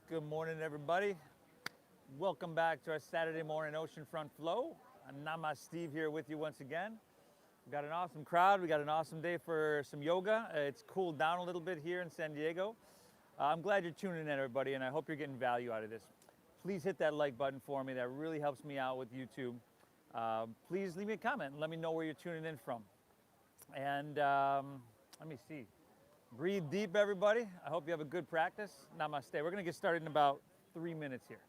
Good morning, everybody. Welcome back to our Saturday morning Oceanfront Flow. I'm Namasteve here with you once again. We've got an awesome crowd. We got an awesome day for some yoga. It's cooled down a little bit here in San Diego. I'm glad you're tuning in, everybody, and I hope you're getting value out of this. Please hit that like button for me. That really helps me out with YouTube. Please leave me a comment and let me know where you're tuning in from. And let me see. Breathe deep, everybody. I hope you have a good practice. Namaste. We're going to get started in about 3 minutes here.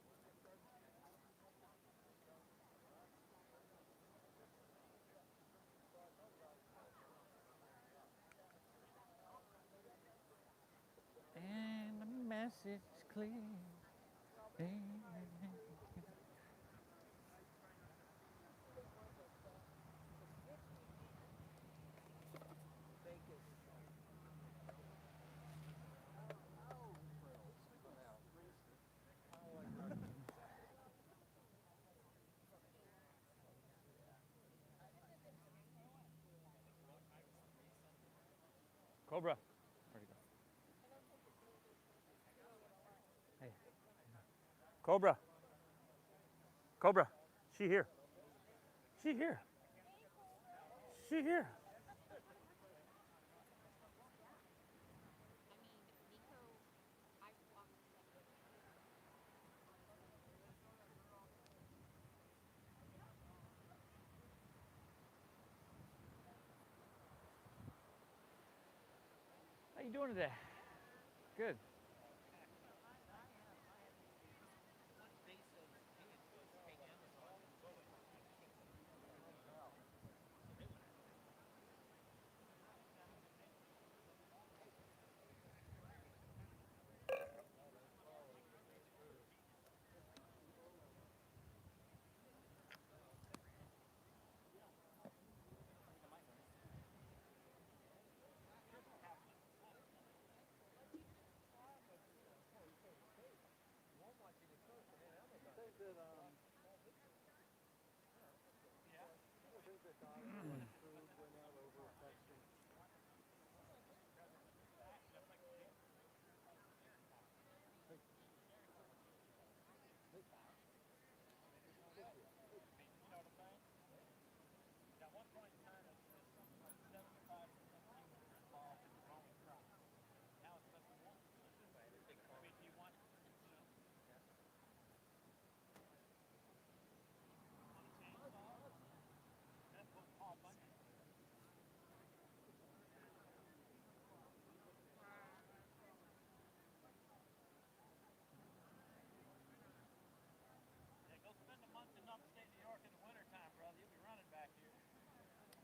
And the message is clear. Cobra. Where'd he go? Hey. Cobra. Cobra. She here. She here. She here. How you doing today? Good.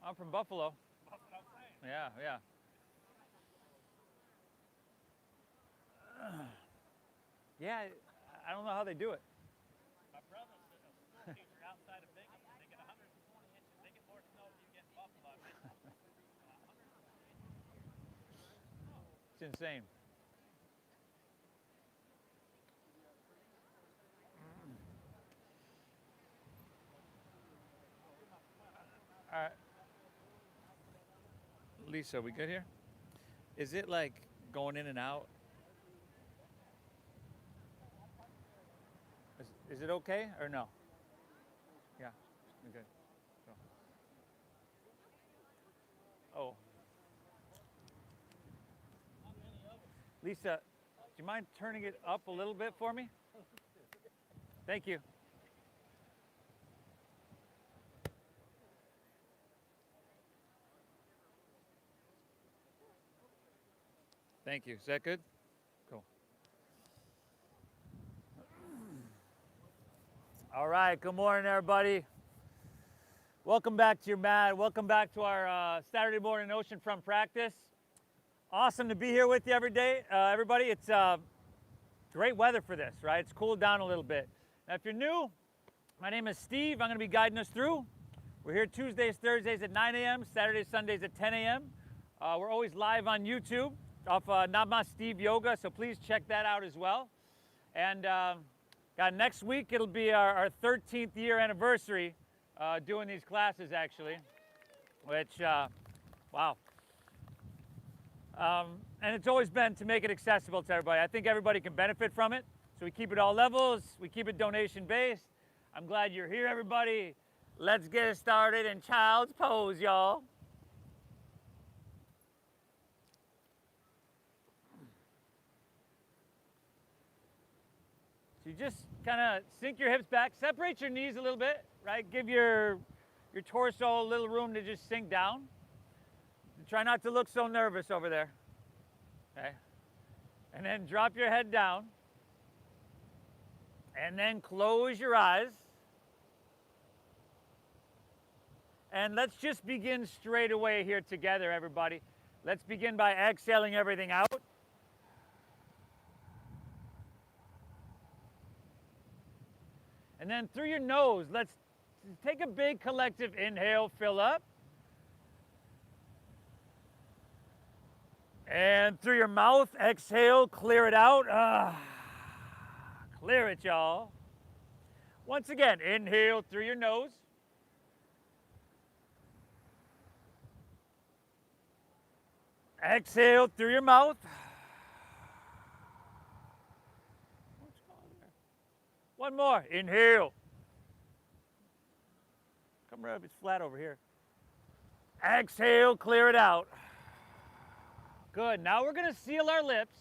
I'm from Buffalo. Yeah, yeah. Yeah, I don't know how they do it. My brother's a school teacher outside of Vegas. They get 120 inches. They get more snow than you get in Buffalo. It's insane. All right. Lisa, we good here? Is it like going in and out? Is it okay or no? Yeah, okay. So. Oh. Lisa, do you mind turning it up a little bit for me? Thank you. Thank you. Is that good? Cool. All right. Good morning, everybody. Welcome back to your mat. Welcome back to our Saturday morning Oceanfront practice. Awesome to be here with you every day, everybody. It's great weather for this, right? It's cooled down a little bit. Now, if you're new, my name is Steve. I'm going to be guiding us through. We're here Tuesdays, Thursdays at 9 a.m., Saturdays, Sundays at 10 a.m. We're always live on YouTube off Namasteve Yoga, so please check that out as well. And next week, it'll be our 13th year anniversary doing these classes, actually, which, wow. And it's always been to make it accessible to everybody. I think everybody can benefit from it. So we keep it all levels. We keep it donation based. I'm glad you're here, everybody. Let's get started in child's pose, y'all. So you just kind of sink your hips back, separate your knees a little bit, right? Give your torso a little room to just sink down. Try not to look so nervous over there, okay? And then drop your head down. And then close your eyes. And let's just begin straight away here together, everybody. Let's begin by exhaling everything out. And then through your nose, let's take a big collective inhale, fill up. And through your mouth, exhale, clear it out. Clear it, y'all. Once again, inhale through your nose. Exhale through your mouth. One more. Inhale. Come right up. It's flat over here. Exhale, clear it out. Good. Now we're going to seal our lips.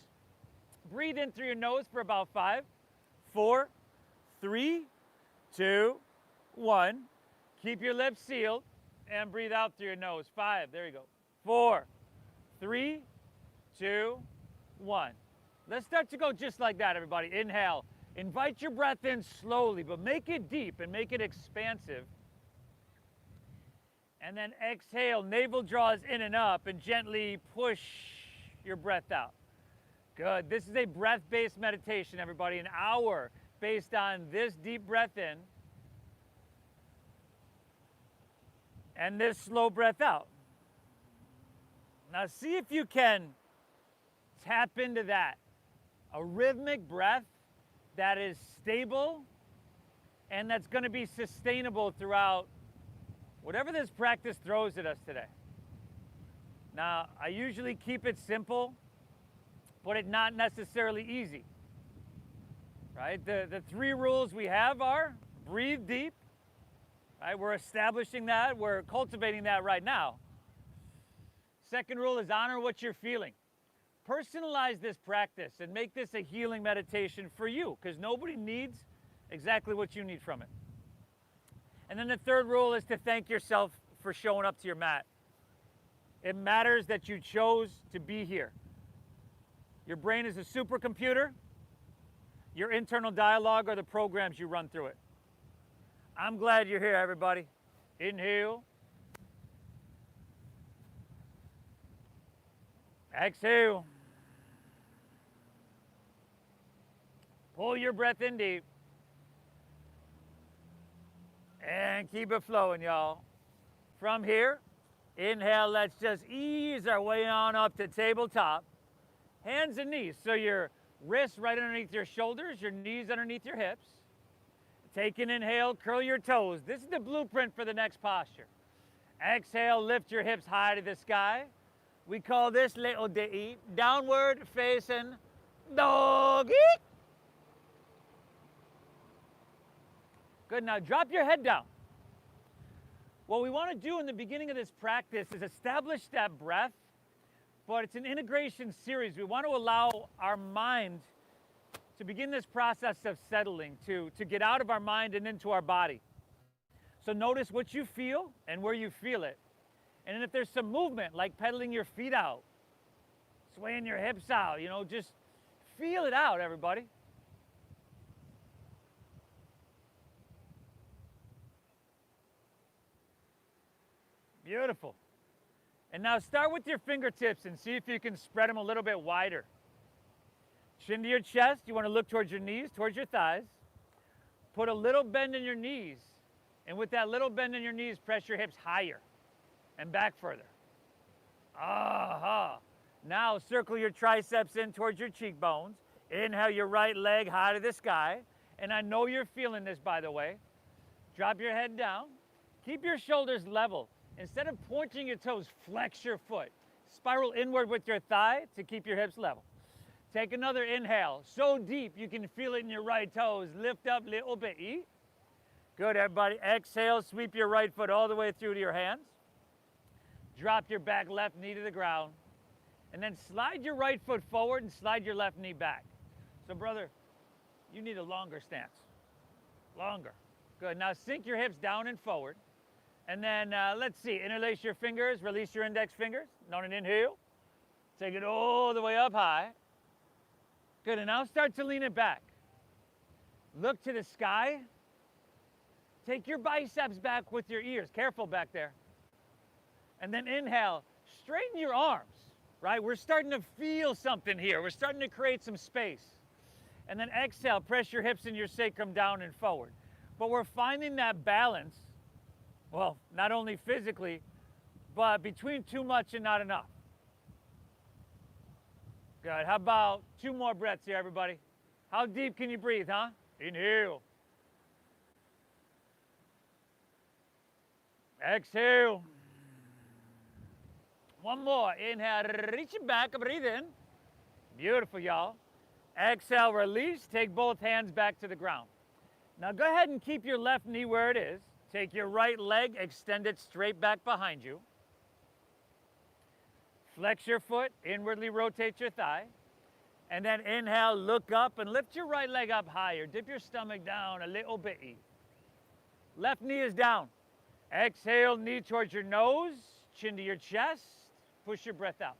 Breathe in through your nose for about 5, 4, 3, 2, 1. Keep your lips sealed and breathe out through your nose. 5. There you go. 4, 3, 2, 1. Let's start to go just like that, everybody. Inhale. Invite your breath in slowly, but make it deep and make it expansive. And then exhale. Navel draws in and up and gently push your breath out. Good. This is a breath-based meditation, everybody. An hour based on this deep breath in and this slow breath out. Now see if you can tap into that. A rhythmic breath that is stable and that's going to be sustainable throughout whatever this practice throws at us today. Now, I usually keep it simple, but it's not necessarily easy, right? The 3 rules we have are breathe deep, right? We're establishing that. We're cultivating that right now. Second rule is honor what you're feeling. Personalize this practice and make this a healing meditation for you because nobody needs exactly what you need from it. And then the third rule is to thank yourself for showing up to your mat. It matters that you chose to be here. Your brain is a supercomputer. Your internal dialogue are the programs you run through it. I'm glad you're here, everybody. Inhale. Exhale. Pull your breath in deep. And keep it flowing, y'all. From here, inhale, let's just ease our way on up to tabletop. Hands and knees, so your wrists right underneath your shoulders, your knees underneath your hips. Take an inhale, curl your toes. This is the blueprint for the next posture. Exhale, lift your hips high to the sky. We call this little ditty downward facing doggy. Good, now drop your head down. What we want to do in the beginning of this practice is establish that breath, but it's an integration series. We want to allow our mind to begin this process of settling, to get out of our mind and into our body. So notice what you feel and where you feel it. And then if there's some movement, like pedaling your feet out, swaying your hips out, you know, just feel it out, everybody. Beautiful. And now start with your fingertips and see if you can spread them a little bit wider. Chin to your chest. You want to look towards your knees, towards your thighs. Put a little bend in your knees. And with that little bend in your knees, press your hips higher and back further. Aha. Now circle your triceps in towards your cheekbones. Inhale your right leg high to the sky. And I know you're feeling this, by the way. Drop your head down. Keep your shoulders level. Instead of pointing your toes, flex your foot. Spiral inward with your thigh to keep your hips level. Take another inhale, so deep you can feel it in your right toes. Lift up a little bit. Good, everybody. Exhale, sweep your right foot all the way through to your hands. Drop your back left knee to the ground. And then slide your right foot forward and slide your left knee back. So, brother, you need a longer stance. Longer. Good. Now sink your hips down and forward. And then let's see, interlace your fingers, release your index fingers. On an inhale. Take it all the way up high. Good, and now start to lean it back. Look to the sky. Take your biceps back with your ears. Careful back there. And then inhale, straighten your arms, right? We're starting to feel something here. We're starting to create some space. And then exhale, press your hips and your sacrum down and forward. But we're finding that balance, well, not only physically, but between too much and not enough. Good. How about 2 more breaths here, everybody? How deep can you breathe, huh? Inhale. Exhale. 1 more. Inhale, reach it back, breathe in. Beautiful, y'all. Exhale, release. Take both hands back to the ground. Now go ahead and keep your left knee where it is. Take your right leg, extend it straight back behind you. Flex your foot, inwardly rotate your thigh. And then inhale, look up and lift your right leg up higher. Dip your stomach down a little bit. Left knee is down. Exhale, knee towards your nose, chin to your chest. Push your breath out.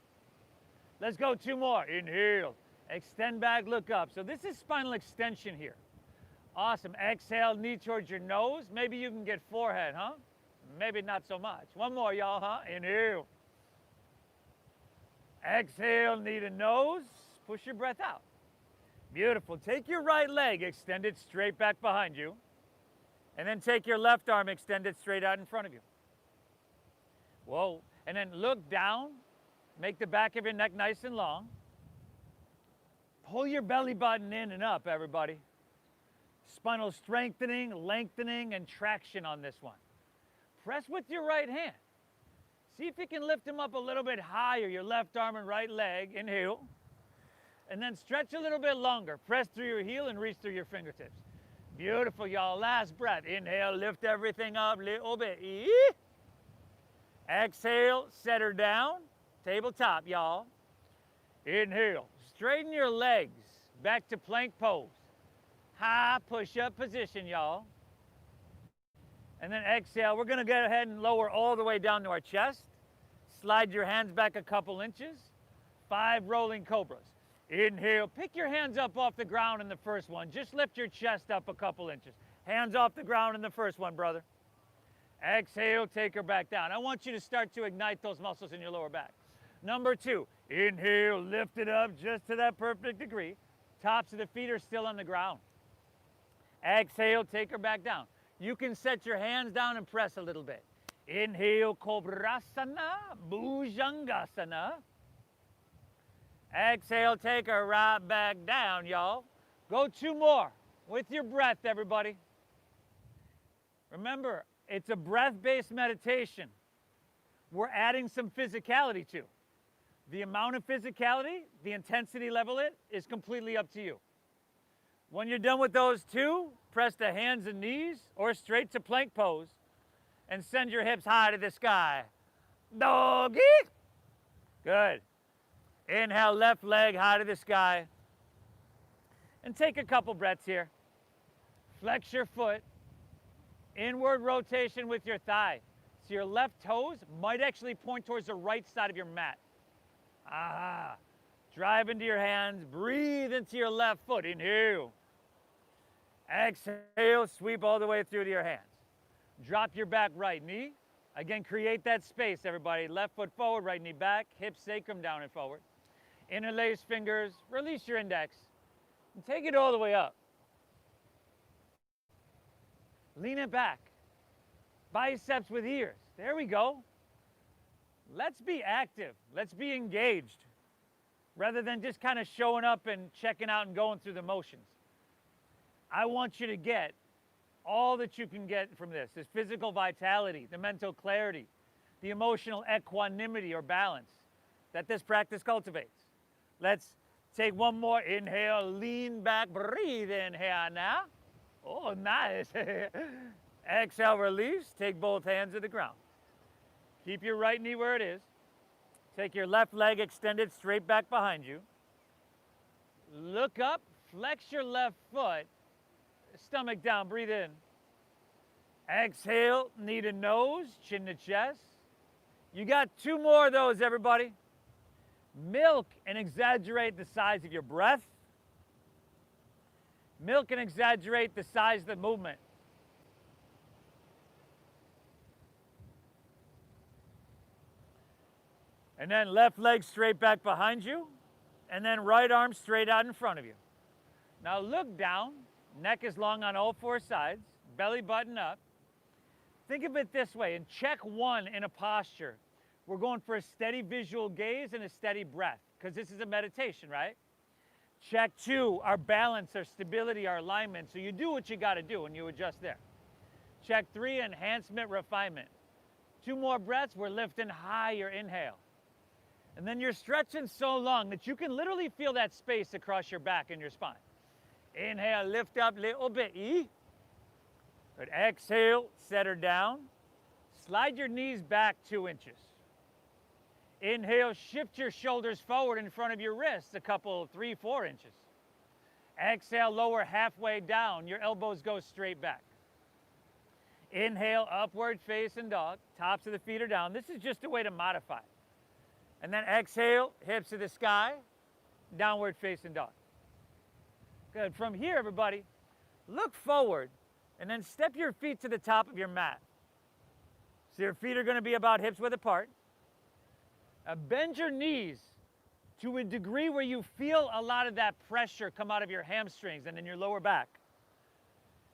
Let's go 2 more. Inhale, extend back, look up. So this is spinal extension here. Awesome. Exhale, knee towards your nose. Maybe you can get forehead, huh? Maybe not so much. 1 more, y'all, huh? Inhale. Exhale, knee to nose. Push your breath out. Beautiful. Take your right leg, extend it straight back behind you. And then take your left arm, extend it straight out in front of you. Whoa. And then look down. Make the back of your neck nice and long. Pull your belly button in and up, everybody. Spinal strengthening, lengthening, and traction on this one. Press with your right hand. See if you can lift them up a little bit higher, your left arm and right leg. Inhale. And then stretch a little bit longer. Press through your heel and reach through your fingertips. Beautiful, y'all. Last breath. Inhale, lift everything up a little bit. Exhale, set her down. Tabletop, y'all. Inhale. Straighten your legs. Back to plank pose. High push-up position, y'all. And then exhale. We're going to go ahead and lower all the way down to our chest. Slide your hands back a couple inches. 5 rolling cobras. Inhale. Pick your hands up off the ground in the first one. Just lift your chest up a couple inches. Hands off the ground in the first one, brother. Exhale. Take her back down. I want you to start to ignite those muscles in your lower back. Number 2. Inhale. Lift it up just to that perfect degree. Tops of the feet are still on the ground. Exhale. Take her back down. You can set your hands down and press a little bit. Inhale, Kobrasana, Bhujangasana. Exhale, take her right back down, y'all. Go 2 more with your breath, everybody. Remember, it's a breath-based meditation. We're adding some physicality to. The amount of physicality, the intensity level is completely up to you. When you're done with those 2, press the hands and knees or straight to plank pose and send your hips high to the sky. Doggy. Good. Inhale, left leg high to the sky. And take a couple breaths here. Flex your foot. Inward rotation with your thigh. So your left toes might actually point towards the right side of your mat. Aha. Drive into your hands. Breathe into your left foot. Inhale. Exhale. Sweep all the way through to your hands. Drop your back right knee. Again, create that space, everybody. Left foot forward, right knee back. Hips sacrum down and forward. Interlace fingers. Release your index. And take it all the way up. Lean it back. Biceps with ears. There we go. Let's be active. Let's be engaged. Rather than just kind of showing up and checking out and going through the motions. I want you to get all that you can get from this physical vitality, the mental clarity, the emotional equanimity or balance that this practice cultivates. Let's Take one more. Inhale, lean back, breathe in here now. Oh, nice. Exhale, release. Take both hands to the ground. Keep your right knee where it is. Take your left leg extended straight back behind you. Look up, flex your left foot, stomach down, breathe in. Exhale, knee to nose, chin to chest. You got 2 more of those, everybody. Milk and exaggerate the size of your breath. Milk and exaggerate the size of the movement. And then left leg straight back behind you, and then right arm straight out in front of you. Now look down, neck is long on all 4 sides, belly button up. Think of it this way, in check 1 in a posture, we're going for a steady visual gaze and a steady breath, because this is a meditation, right? Check 2, our balance, our stability, our alignment. So you do what you got to do and you adjust there. Check 3, enhancement, refinement. 2 more breaths, we're lifting higher, inhale. And then you're stretching so long that you can literally feel that space across your back and your spine. Inhale, lift up a little bit. Good. Exhale, set her down. Slide your knees back 2 inches. Inhale, shift your shoulders forward in front of your wrists a couple, 3, 4 inches. Exhale, lower halfway down. Your elbows go straight back. Inhale, upward facing dog. Tops of the feet are down. This is just a way to modify. And then exhale, hips to the sky, downward facing dog. Good. From here, everybody, look forward and then step your feet to the top of your mat. So your feet are going to be about hips width apart. Bend your knees to a degree where you feel a lot of that pressure come out of your hamstrings and in your lower back.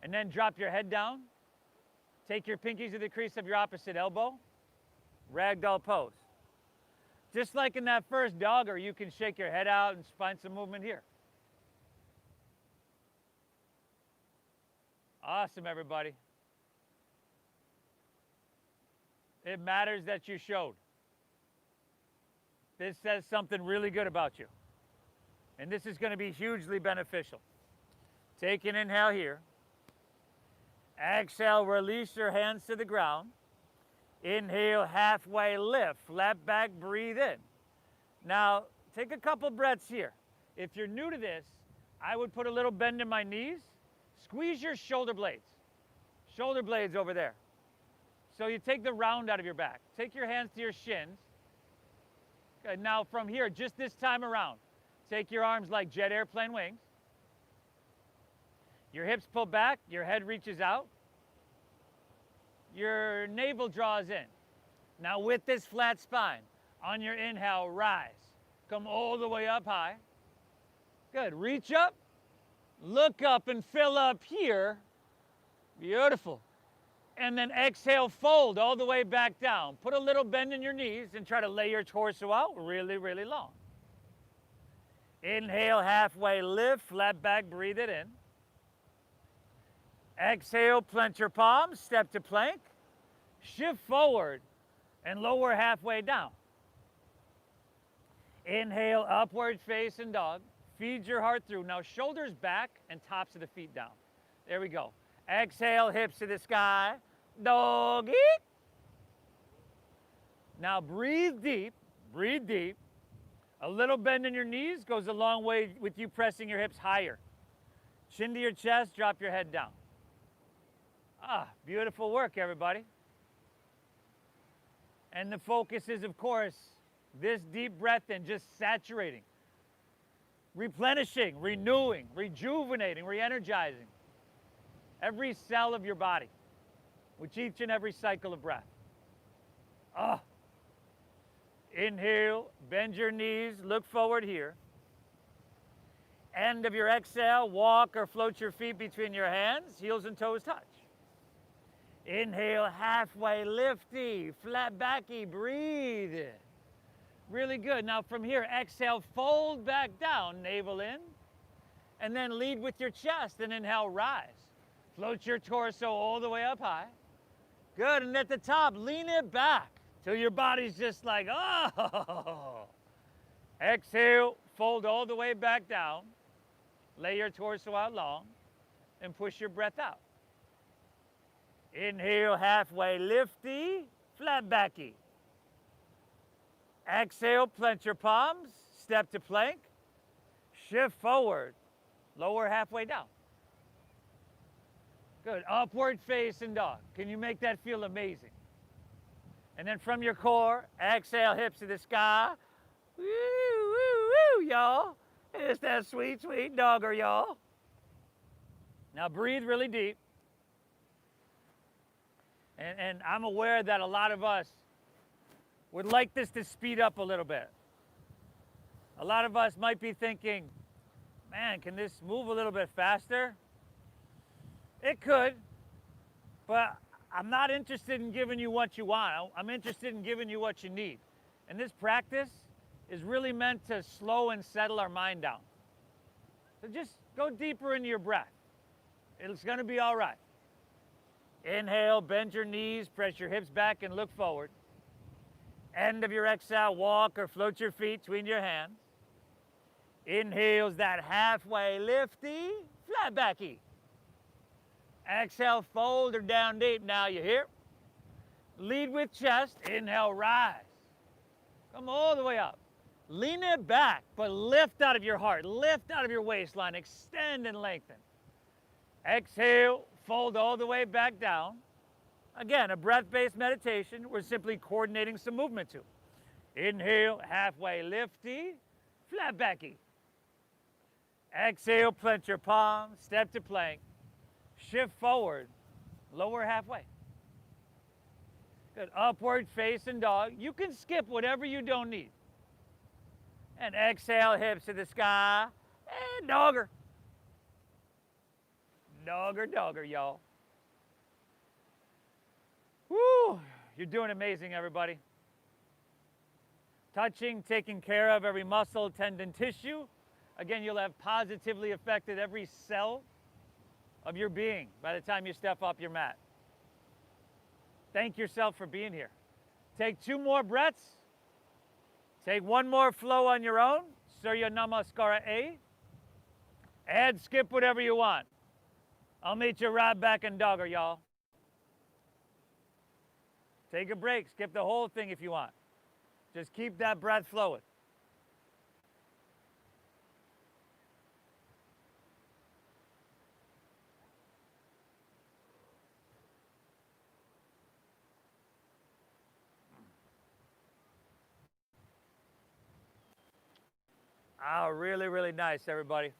And then drop your head down. Take your pinkies to the crease of your opposite elbow. Ragdoll pose. Just like in that first dogger, you can shake your head out and find some movement here. Awesome, everybody. It matters that you showed. This says something really good about you. And this is going to be hugely beneficial. Take an inhale here. Exhale, release your hands to the ground. Inhale, halfway lift, flat back, breathe in. Now, take a couple breaths here. If you're new to this, I would put a little bend in my knees. Squeeze your shoulder blades. Shoulder blades over there. So you take the round out of your back. Take your hands to your shins. Good. Now from here, just this time around, take your arms like jet airplane wings. Your hips pull back, your head reaches out. Your navel draws in. Now with this flat spine, on your inhale, rise. Come all the way up high. Good. Reach up, look up and fill up here. Beautiful. And then exhale, fold all the way back down. Put a little bend in your knees and try to lay your torso out really, really long. Inhale, halfway lift, flat back, breathe it in. Exhale, plant your palms, step to plank, shift forward, and lower halfway down. Inhale, upward facing dog. Feed your heart through. Now shoulders back and tops of the feet down. There we go. Exhale, hips to the sky. Doggy. Now breathe deep, breathe deep. A little bend in your knees goes a long way with you pressing your hips higher. Chin to your chest, drop your head down. Ah, beautiful work, everybody. And the focus is, of course, this deep breath in, just saturating, replenishing, renewing, rejuvenating, re-energizing every cell of your body with each and every cycle of breath. Ah. Inhale, bend your knees, look forward here. End of your exhale, walk or float your feet between your hands, heels and toes touch. Inhale, halfway lifty, flat backy, breathe. Really good. Now from here, exhale, fold back down, navel in, and then lead with your chest and inhale, rise. Float your torso all the way up high. Good, and at the top, lean it back till your body's just like, oh. Exhale, fold all the way back down. Lay your torso out long and push your breath out. Inhale, halfway lifty, flat backy. Exhale, plant your palms, step to plank, shift forward, lower halfway down. Good, upward facing dog. Can you make that feel amazing? And then from your core, exhale, hips to the sky. Woo, woo, woo, y'all. It's that sweet, sweet dogger, y'all. Now breathe really deep. And I'm aware that a lot of us would like this to speed up a little bit. A lot of us might be thinking, man, can this move a little bit faster? It could, but I'm not interested in giving you what you want. I'm interested in giving you what you need. And this practice is really meant to slow and settle our mind down. So just go deeper into your breath. It's going to be all right. Inhale, bend your knees, press your hips back and look forward. End of your exhale, walk or float your feet between your hands. Inhale's that halfway lifty, flat backy. Exhale, fold or down deep. Now you're here. Lead with chest. Inhale, rise. Come all the way up. Lean it back, but lift out of your heart. Lift out of your waistline. Extend and lengthen. Exhale, fold all the way back down. Again, a breath-based meditation. We're simply coordinating some movement to. Inhale, halfway lifty, flat backy. Exhale, plant your palms, step to plank. Shift forward, lower halfway. Good, upward facing dog. You can skip whatever you don't need. And exhale, hips to the sky, and dogger. Dogger, dogger, y'all. Woo, you're doing amazing, everybody. Touching, taking care of every muscle, tendon, tissue. Again, you'll have positively affected every cell of your being by the time you step off your mat. Thank yourself for being here. Take 2 more breaths. Take 1 more flow on your own. Surya Namaskara A. Add, skip whatever you want. I'll meet you right back in dogger, y'all. Take a break. Skip the whole thing if you want. Just keep that breath flowing. Oh, really, really nice, everybody.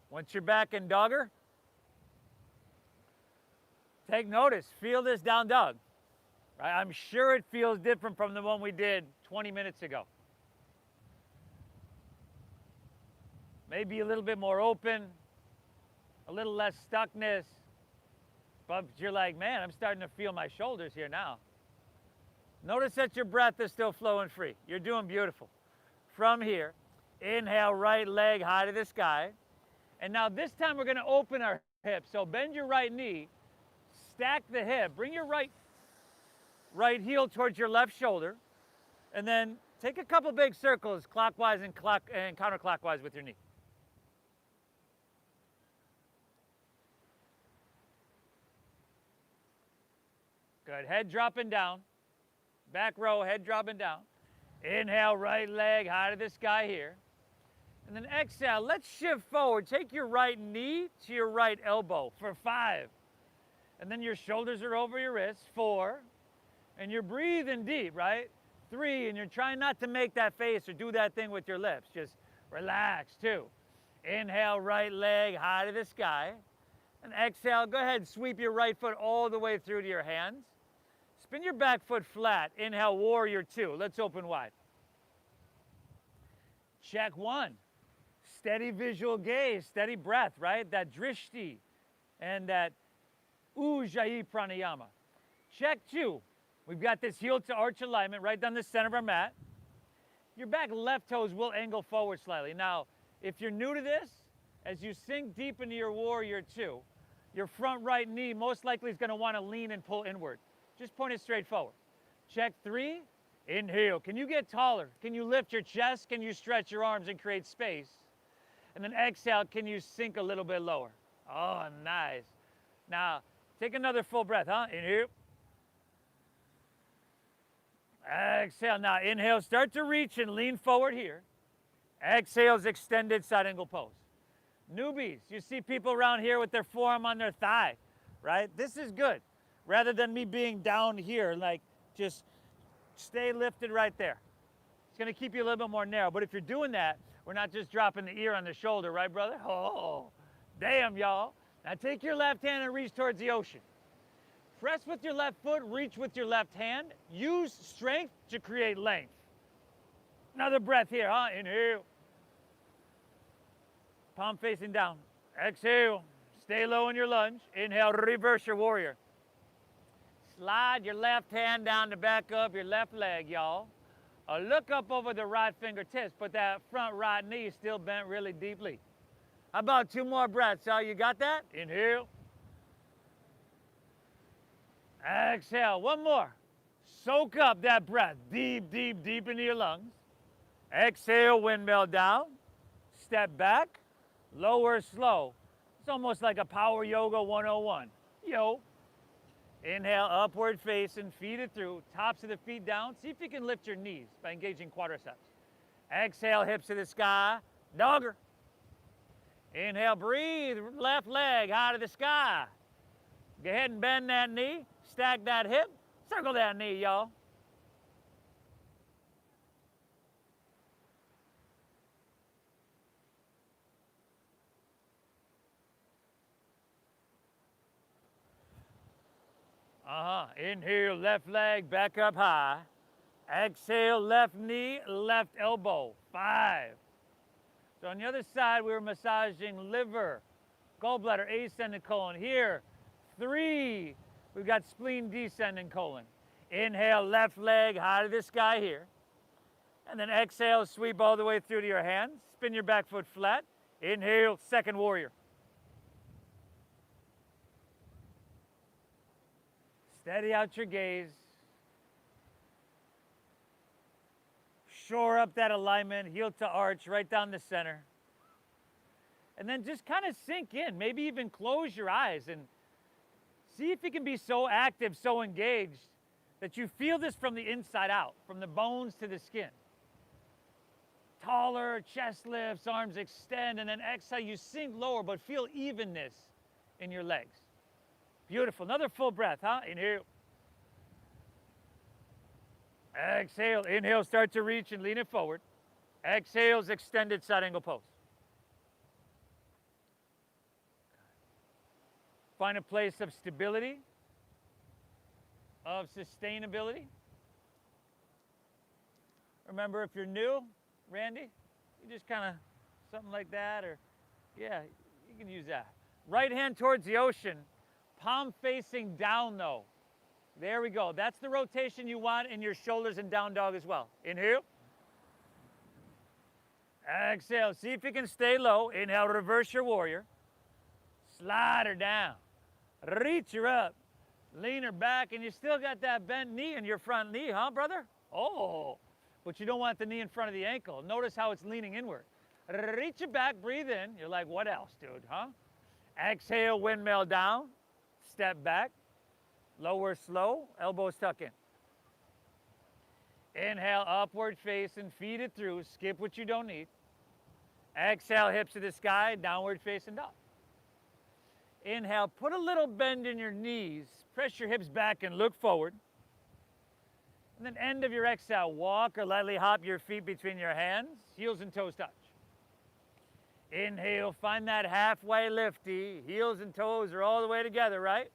Once you're back in dogger, take notice. Feel this down dog. Right? I'm sure it feels different from the one we did 20 minutes ago. Maybe a little bit more open, a little less stuckness. But you're like, man, I'm starting to feel my shoulders here now. Notice that your breath is still flowing free. You're doing beautiful. From here, inhale, right leg high to the sky. And now this time we're going to open our hips. So bend your right knee, stack the hip, bring your right heel towards your left shoulder, and then take a couple big circles clockwise and counterclockwise with your knee. Good, head dropping down. Back row, head dropping down. Inhale, right leg high to the sky here. And then exhale, let's shift forward. Take your right knee to your right elbow for 5. And then your shoulders are over your wrists, 4. And you're breathing deep, right? 3, and you're trying not to make that face or do that thing with your lips. Just relax, 2. Inhale, right leg high to the sky. And exhale, go ahead, sweep your right foot all the way through to your hands. Spin your back foot flat. Inhale, warrior 2. Let's open wide. Check 1. Steady visual gaze, steady breath, right? That drishti and that ujjayi pranayama. Check 2. We've got this heel to arch alignment right down the center of our mat. Your back left toes will angle forward slightly. Now, if you're new to this, as you sink deep into your warrior two, your front right knee most likely is going to want to lean and pull inward. Just point it straight forward. Check 3, inhale. Can you get taller? Can you lift your chest? Can you stretch your arms and create space? And then exhale, can you sink a little bit lower? Oh, nice. Now, take another full breath, huh? Inhale. Exhale. Now, inhale, start to reach and lean forward here. Exhale's extended side angle pose. Newbies, you see people around here with their forearm on their thigh, right? This is good. Rather than me being down here, like just stay lifted right there. It's gonna keep you a little bit more narrow. But if you're doing that, we're not just dropping the ear on the shoulder, right, brother? Oh, damn, y'all. Now take your left hand and reach towards the ocean. Press with your left foot, reach with your left hand. Use strength to create length. Another breath here, huh? Inhale. Palm facing down. Exhale. Stay low in your lunge. Inhale, reverse your warrior. Slide your left hand down to back up your left leg, y'all. Look up over the right fingertips, but that front right knee is still bent really deeply. How about 2 more breaths, y'all? You got that? Inhale. Exhale. 1 more. Soak up that breath deep, deep, deep into your lungs. Exhale, windmill down. Step back. Lower slow. It's almost like a power yoga 101. Yo. Inhale, upward facing, feet it through, tops of the feet down. See if you can lift your knees by engaging quadriceps. Exhale, hips to the sky, dogger. Inhale, breathe, left leg high to the sky. Go ahead and bend that knee, stack that hip, circle that knee, y'all. Inhale, left leg back up high. Exhale, left knee, left elbow. 5. So on the other side, we were massaging liver, gallbladder, ascending colon. Here, 3. We've got spleen, descending colon. Inhale, left leg high to the sky here. And then exhale, sweep all the way through to your hands. Spin your back foot flat. Inhale, second warrior. Steady out your gaze. Shore up that alignment, heel to arch, right down the center. And then just kind of sink in. Maybe even close your eyes and see if you can be so active, so engaged, that you feel this from the inside out, from the bones to the skin. Taller, chest lifts, arms extend, and then exhale, you sink lower, but feel evenness in your legs. Beautiful. Another full breath, huh? Inhale. Exhale. Inhale, start to reach and lean it forward. Exhale's extended side angle pose. Find a place of stability, of sustainability. Remember, if you're new, Randy, you just kind of something like that, or yeah, you can use that. Right hand towards the ocean. Palm facing down though. There we go. That's the rotation you want in your shoulders and down dog as well. Inhale. Exhale. See if you can stay low. Inhale, reverse your warrior. Slide her down. Reach her up. Lean her back, and you still got that bent knee in your front knee, huh, brother? Oh, but you don't want the knee in front of the ankle. Notice how it's leaning inward. Reach it back, breathe in. You're like, what else, dude, huh? Exhale, windmill down. Step back, lower slow, elbows tuck in. Inhale, upward face and feed it through. Skip what you don't need. Exhale, hips to the sky, downward facing dog. Inhale, put a little bend in your knees. Press your hips back and look forward. And then end of your exhale, walk or lightly hop your feet between your hands, heels and toes touch. Inhale, find that halfway lifty. Heels and toes are all the way together, right?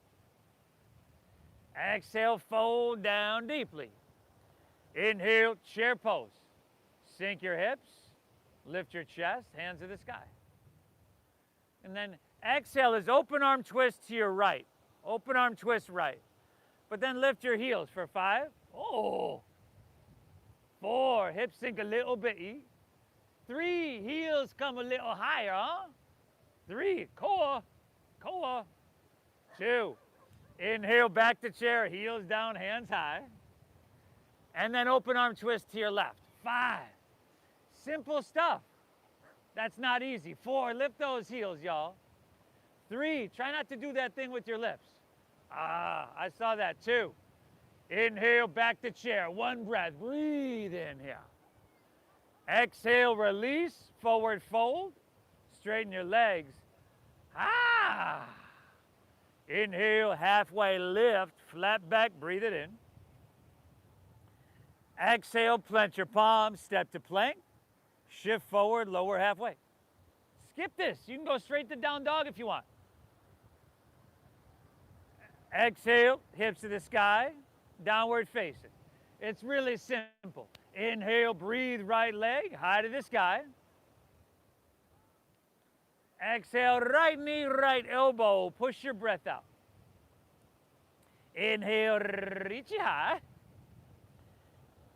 Exhale, fold down deeply. Inhale, chair pose. Sink your hips, lift your chest, hands to the sky. And then exhale is open arm twist to your right. Open arm twist right. But then lift your heels for 5. Oh. 4, hips sink a little bit. 3, heels come a little higher, huh? 3, core. 2, inhale, back to chair, heels down, hands high. And then open arm twist to your left. 5, simple stuff. That's not easy. 4, lift those heels, y'all. 3, try not to do that thing with your lips. Ah, I saw that. 2, inhale, back to chair. 1 breath, breathe in here. Exhale, release, forward fold. Straighten your legs. Ah! Inhale, halfway lift, flat back, breathe it in. Exhale, plant your palms, step to plank. Shift forward, lower halfway. Skip this. You can go straight to down dog if you want. Exhale, hips to the sky, downward facing. It's really simple. Inhale, breathe, right leg, high to the sky. Exhale, right knee, right elbow, push your breath out. Inhale, reach it high.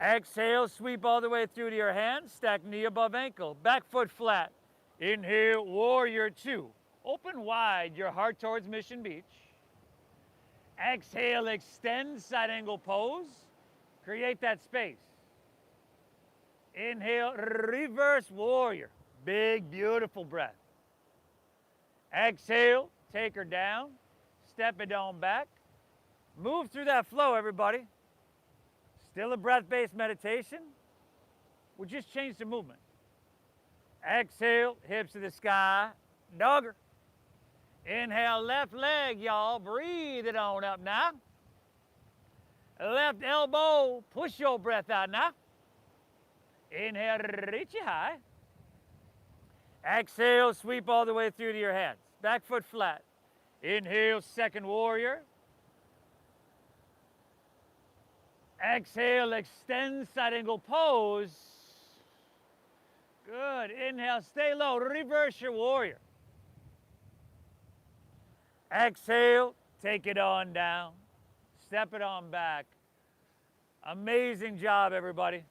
Exhale, sweep all the way through to your hands, stack knee above ankle, back foot flat. Inhale, warrior 2. Open wide your heart towards Mission Beach. Exhale, extend, side angle pose. Create that space. Inhale, reverse warrior. Big, beautiful breath. Exhale, take her down. Step it on back. Move through that flow, everybody. Still a breath-based meditation. We just changed the movement. Exhale, hips to the sky, dogger. Inhale, left leg, y'all. Breathe it on up now. Left elbow, push your breath out now. Inhale, reach it high. Exhale, sweep all the way through to your hands. Back foot flat. Inhale, second warrior. Exhale, extend, side angle pose. Good. Inhale, stay low. Reverse your warrior. Exhale, take it on down. Step it on back. Amazing job, everybody.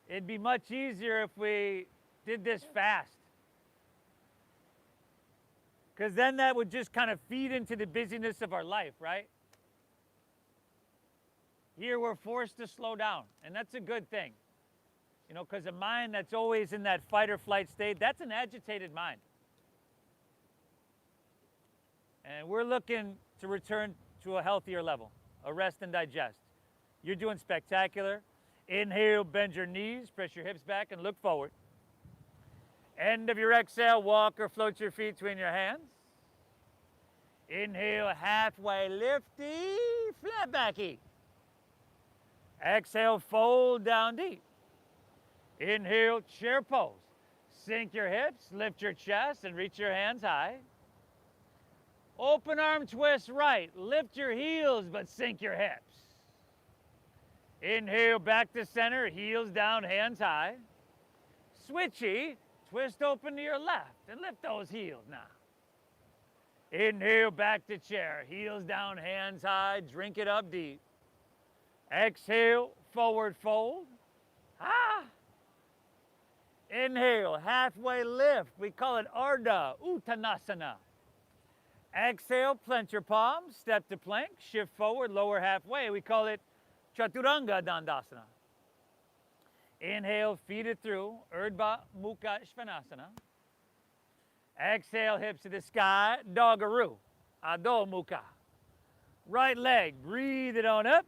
It'd be much easier if we did this fast. Because then that would just kind of feed into the busyness of our life, right? Here we're forced to slow down, and that's a good thing. You know, because a mind that's always in that fight or flight state, that's an agitated mind. And we're looking to return to a healthier level, a rest and digest. You're doing spectacular. Inhale, bend your knees, press your hips back, and look forward. End of your exhale, walk or float your feet between your hands. Inhale, halfway lifty, flat backy. Exhale, fold down deep. Inhale, chair pose. Sink your hips, lift your chest, and reach your hands high. Open arm twist right. Lift your heels, but sink your hips. Inhale, back to center, heels down, hands high. Switchy, twist open to your left and lift those heels now. Inhale, back to chair, heels down, hands high, drink it up deep. Exhale, forward fold. Ah. Inhale, halfway lift. We call it Ardha Uttanasana. Exhale, plant your palms, step to plank, shift forward, lower halfway. We call it Chaturanga Dandasana. Inhale, feed it through, Urdhva Mukha Svanasana. Exhale, hips to the sky, Doggaroo, Adho Mukha. Right leg, breathe it on up.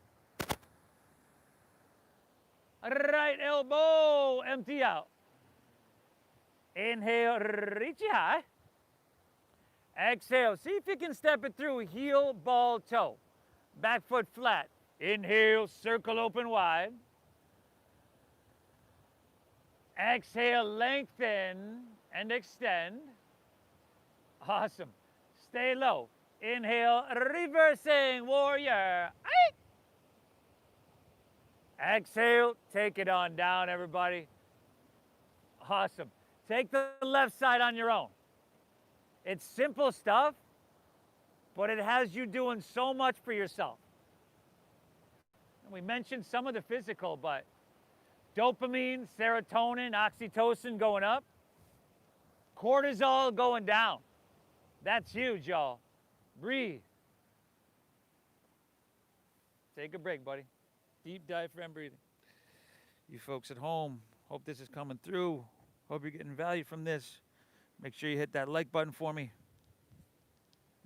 Right elbow, empty out. Inhale, reach it high. Exhale, see if you can step it through, heel, ball, toe. Back foot flat. Inhale, circle open wide. Exhale, lengthen and extend. Awesome. Stay low. Inhale, reversing warrior. Exhale, take it on down, everybody. Awesome. Take the left side on your own. It's simple stuff, but it has you doing so much for yourself. And we mentioned some of the physical, but dopamine, serotonin, oxytocin going up, cortisol going down. That's huge, y'all. Breathe. Take a break, buddy. Deep diaphragm breathing. You folks at home, hope this is coming through. Hope you're getting value from this. Make sure you hit that like button for me.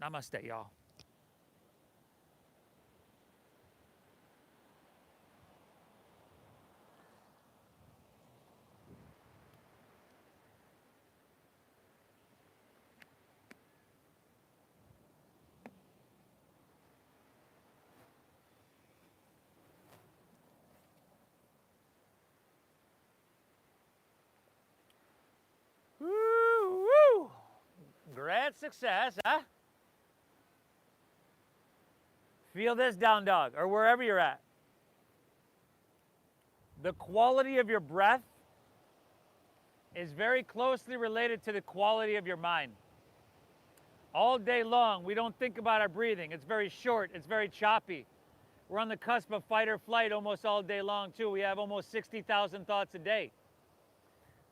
Namaste, y'all. Woo, woo. Great success, huh? Feel this, down dog, or wherever you're at. The quality of your breath is very closely related to the quality of your mind. All day long, we don't think about our breathing. It's very short, it's very choppy. We're on the cusp of fight or flight almost all day long, too. We have almost 60,000 thoughts a day.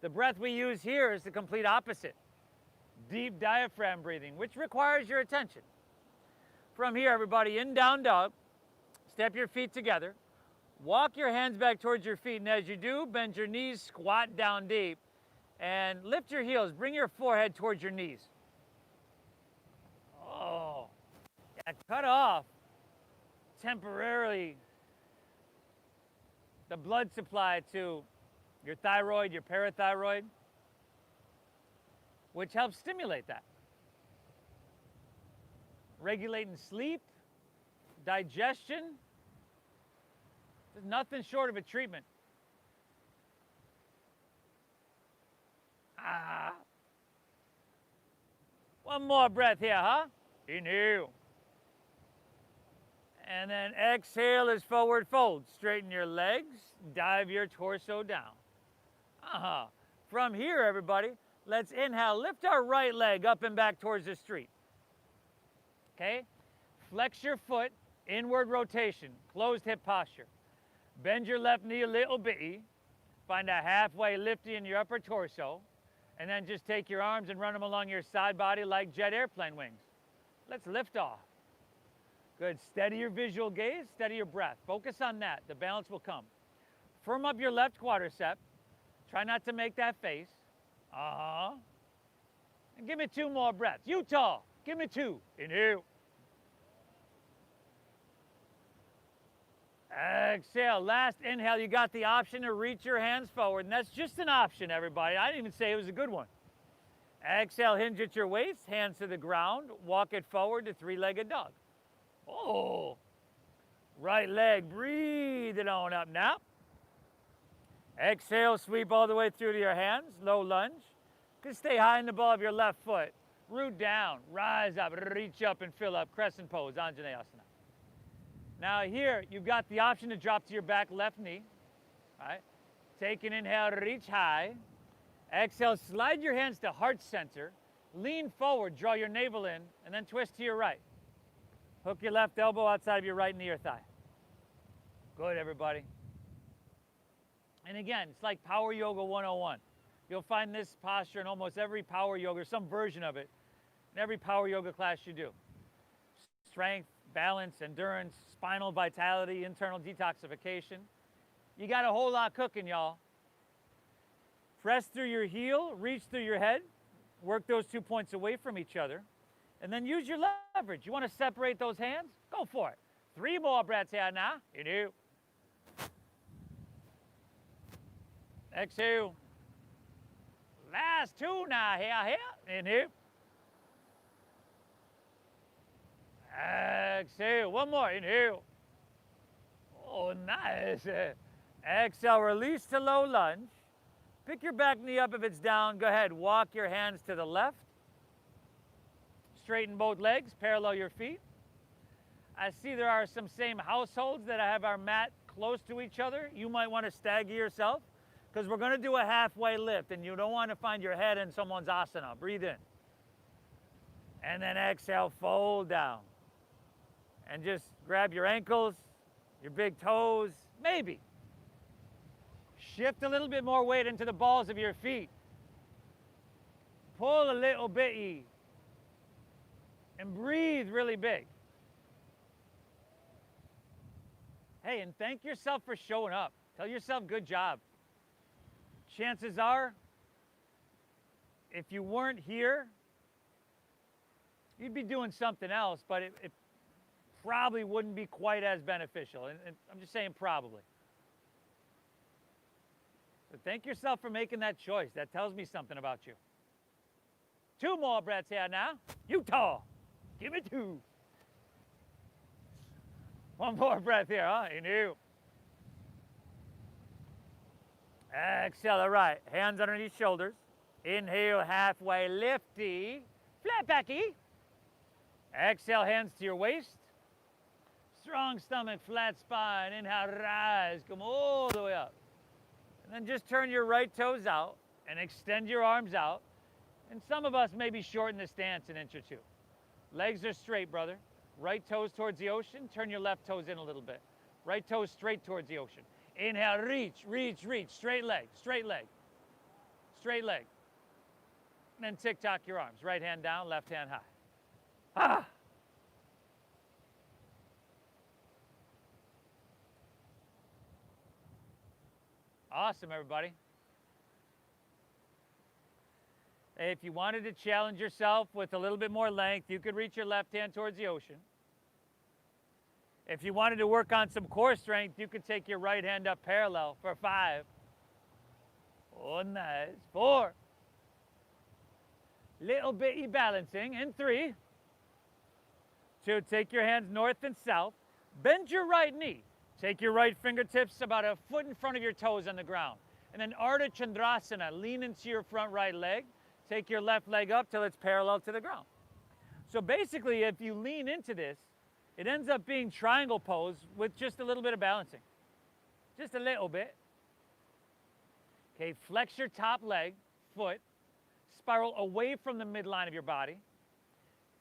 The breath we use here is the complete opposite. Deep diaphragm breathing, which requires your attention. From here, everybody, in down dog, step your feet together, walk your hands back towards your feet, and as you do, bend your knees, squat down deep, and lift your heels. Bring your forehead towards your knees. Oh, yeah, cut off temporarily the blood supply to your thyroid, your parathyroid, which helps stimulate that. Regulating sleep, digestion. There's nothing short of a treatment. One more breath here, huh? Inhale. And then exhale is forward fold. Straighten your legs, dive your torso down. From here, everybody, let's inhale. Lift our right leg up and back towards the street. Okay? Flex your foot, inward rotation, closed hip posture. Bend your left knee a little bitty. Find a halfway lifty in your upper torso. And then just take your arms and run them along your side body like jet airplane wings. Let's lift off. Good. Steady your visual gaze, steady your breath. Focus on that. The balance will come. Firm up your left quadricep. Try not to make that face. And give me 2 more breaths. Utah, give me 2. Inhale. Exhale. Last inhale, you got the option to reach your hands forward, and that's just an option, everybody. I didn't even say it was a good one. Exhale, hinge at your waist, hands to the ground, walk it forward to 3-legged dog. Oh, right leg, breathe it on up now. Exhale, sweep all the way through to your hands, low lunge. Just stay high in the ball of your left foot. Root down, rise up, reach up and fill up, crescent pose, Anjaneyasana. Now here, you've got the option to drop to your back left knee. All right. Take an inhale, reach high. Exhale, slide your hands to heart center. Lean forward, draw your navel in, and then twist to your right. Hook your left elbow outside of your right knee or thigh. Good, everybody. And again, it's like Power Yoga 101. You'll find this posture in almost every Power Yoga, or some version of it, in every Power Yoga class you do. Strength, balance, endurance, spinal vitality, internal detoxification. You got a whole lot cooking, y'all. Press through your heel, reach through your head, work those 2 points away from each other, and then use your leverage. You want to separate those hands? Go for it. 3 more breaths here now. Inhale. Exhale. Last 2 now. Here. Inhale. Exhale. One more. Inhale. Oh, nice. Exhale. Release to low lunge. Pick your back knee up if it's down. Go ahead. Walk your hands to the left. Straighten both legs. Parallel your feet. I see there are some same households that have our mat close to each other. You might want to stagger yourself. because we're going to do a halfway lift, and you don't want to find your head in someone's asana. Breathe in. And then exhale, fold down. And just grab your ankles, your big toes, maybe. Shift a little bit more weight into the balls of your feet. Pull a little bit, and breathe really big. Hey, and thank yourself for showing up. Tell yourself good job. Chances are, if you weren't here, you'd be doing something else, but it probably wouldn't be quite as beneficial. And I'm just saying probably. So thank yourself for making that choice. That tells me something about you. 2 more breaths here now. Utah, give me 2. 1 more breath here, huh? Inhale. Exhale, all right. Hands underneath shoulders. Inhale, halfway lifty. Flat backy. Exhale, hands to your waist. Strong stomach, flat spine. Inhale, rise. Come all the way up. And then just turn your right toes out and extend your arms out. And some of us maybe shorten the stance an inch or 2. Legs are straight, brother. Right toes towards the ocean. Turn your left toes in a little bit. Right toes straight towards the ocean. Inhale, reach, reach, reach. Straight leg, straight leg. Straight leg. And then tick-tock your arms. Right hand down, left hand high. Ah! Awesome, everybody. If you wanted to challenge yourself with a little bit more length, you could reach your left hand towards the ocean. If you wanted to work on some core strength, you could take your right hand up parallel for 5. Oh, nice. 4. Little bitty balancing in 3. 2, take your hands north and south. Bend your right knee. Take your right fingertips about a foot in front of your toes on the ground. And then Ardha Chandrasana, lean into your front right leg. Take your left leg up till it's parallel to the ground. So basically, if you lean into this, it ends up being triangle pose with just a little bit of balancing. Just a little bit. Okay, flex your top leg, foot, spiral away from the midline of your body.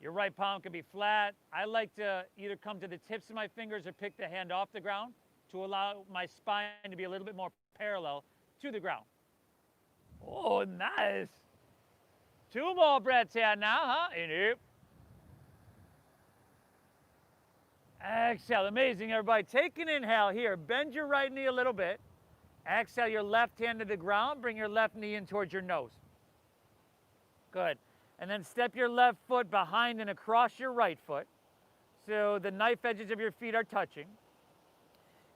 Your right palm can be flat. I like to either come to the tips of my fingers or pick the hand off the ground to allow my spine to be a little bit more parallel to the ground. Oh, nice. 2 more breaths here now, huh? Inhale. Exhale. Amazing, everybody. Take an inhale here. Bend your right knee a little bit. Exhale your left hand to the ground. Bring your left knee in towards your nose. Good. And then step your left foot behind and across your right foot so the knife edges of your feet are touching.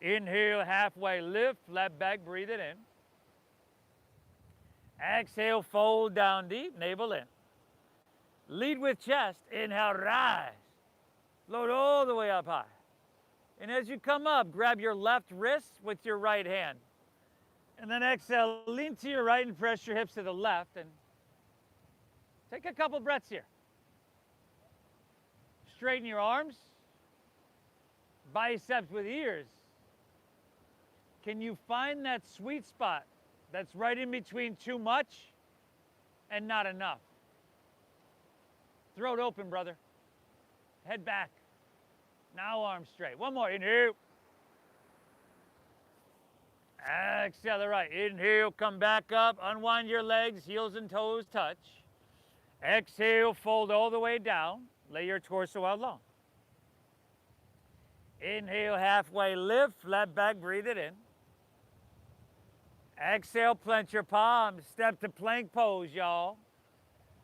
Inhale, halfway lift, flat back, breathe it in. Exhale, fold down deep, navel in. Lead with chest. Inhale, rise. Float all the way up high. And as you come up, grab your left wrist with your right hand. And then exhale, lean to your right and press your hips to the left. And take a couple breaths here. Straighten your arms. Biceps with ears. Can you find that sweet spot that's right in between too much and not enough? Throat open, brother. Head back. Now arms straight. 1 more. Inhale. Exhale the right. Inhale, come back up. Unwind your legs, heels and toes touch. Exhale, fold all the way down. Lay your torso out long. Inhale, halfway lift, flat back, breathe it in. Exhale, plant your palms, step to plank pose, y'all.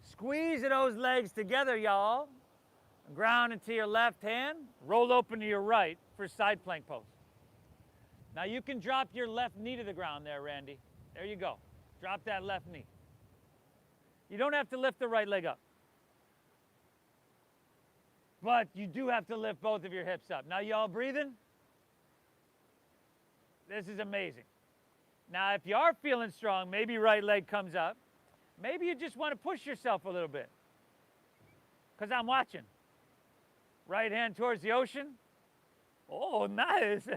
Squeeze those legs together, y'all. Ground into your left hand, roll open to your right for side plank pose. Now you can drop your left knee to the ground there, Randy. There you go. Drop that left knee. You don't have to lift the right leg up. But you do have to lift both of your hips up. Now y'all breathing? This is amazing. Now if you are feeling strong, maybe right leg comes up. Maybe you just want to push yourself a little bit. Because I'm watching. Right hand towards the ocean. Oh, nice.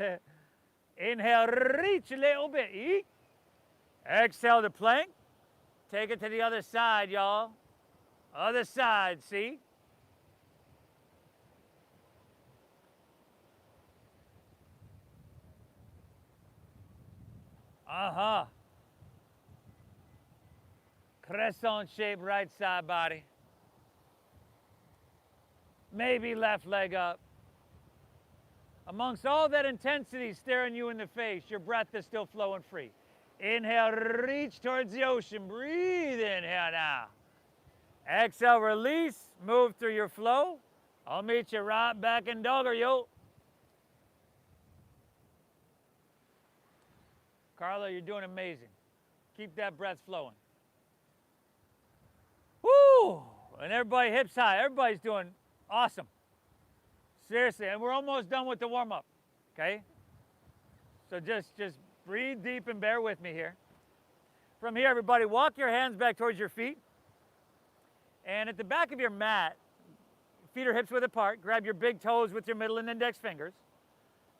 Inhale, reach a little bit. Exhale to plank. Take it to the other side, y'all. Other side, see? Uh-huh. Crescent shape right side body. Maybe left leg up. Amongst all that intensity staring you in the face, your breath is still flowing free. Inhale, reach towards the ocean. Breathe in here now. Exhale, release. Move through your flow. I'll meet you right back in dogger, yo. Carla, you're doing amazing. Keep that breath flowing. Woo! And everybody hips high. Everybody's doing awesome. Seriously, and we're almost done with the warm-up, okay? So just breathe deep and bear with me here. From here, everybody, walk your hands back towards your feet. And at the back of your mat, feet are hips width apart. Grab your big toes with your middle and index fingers.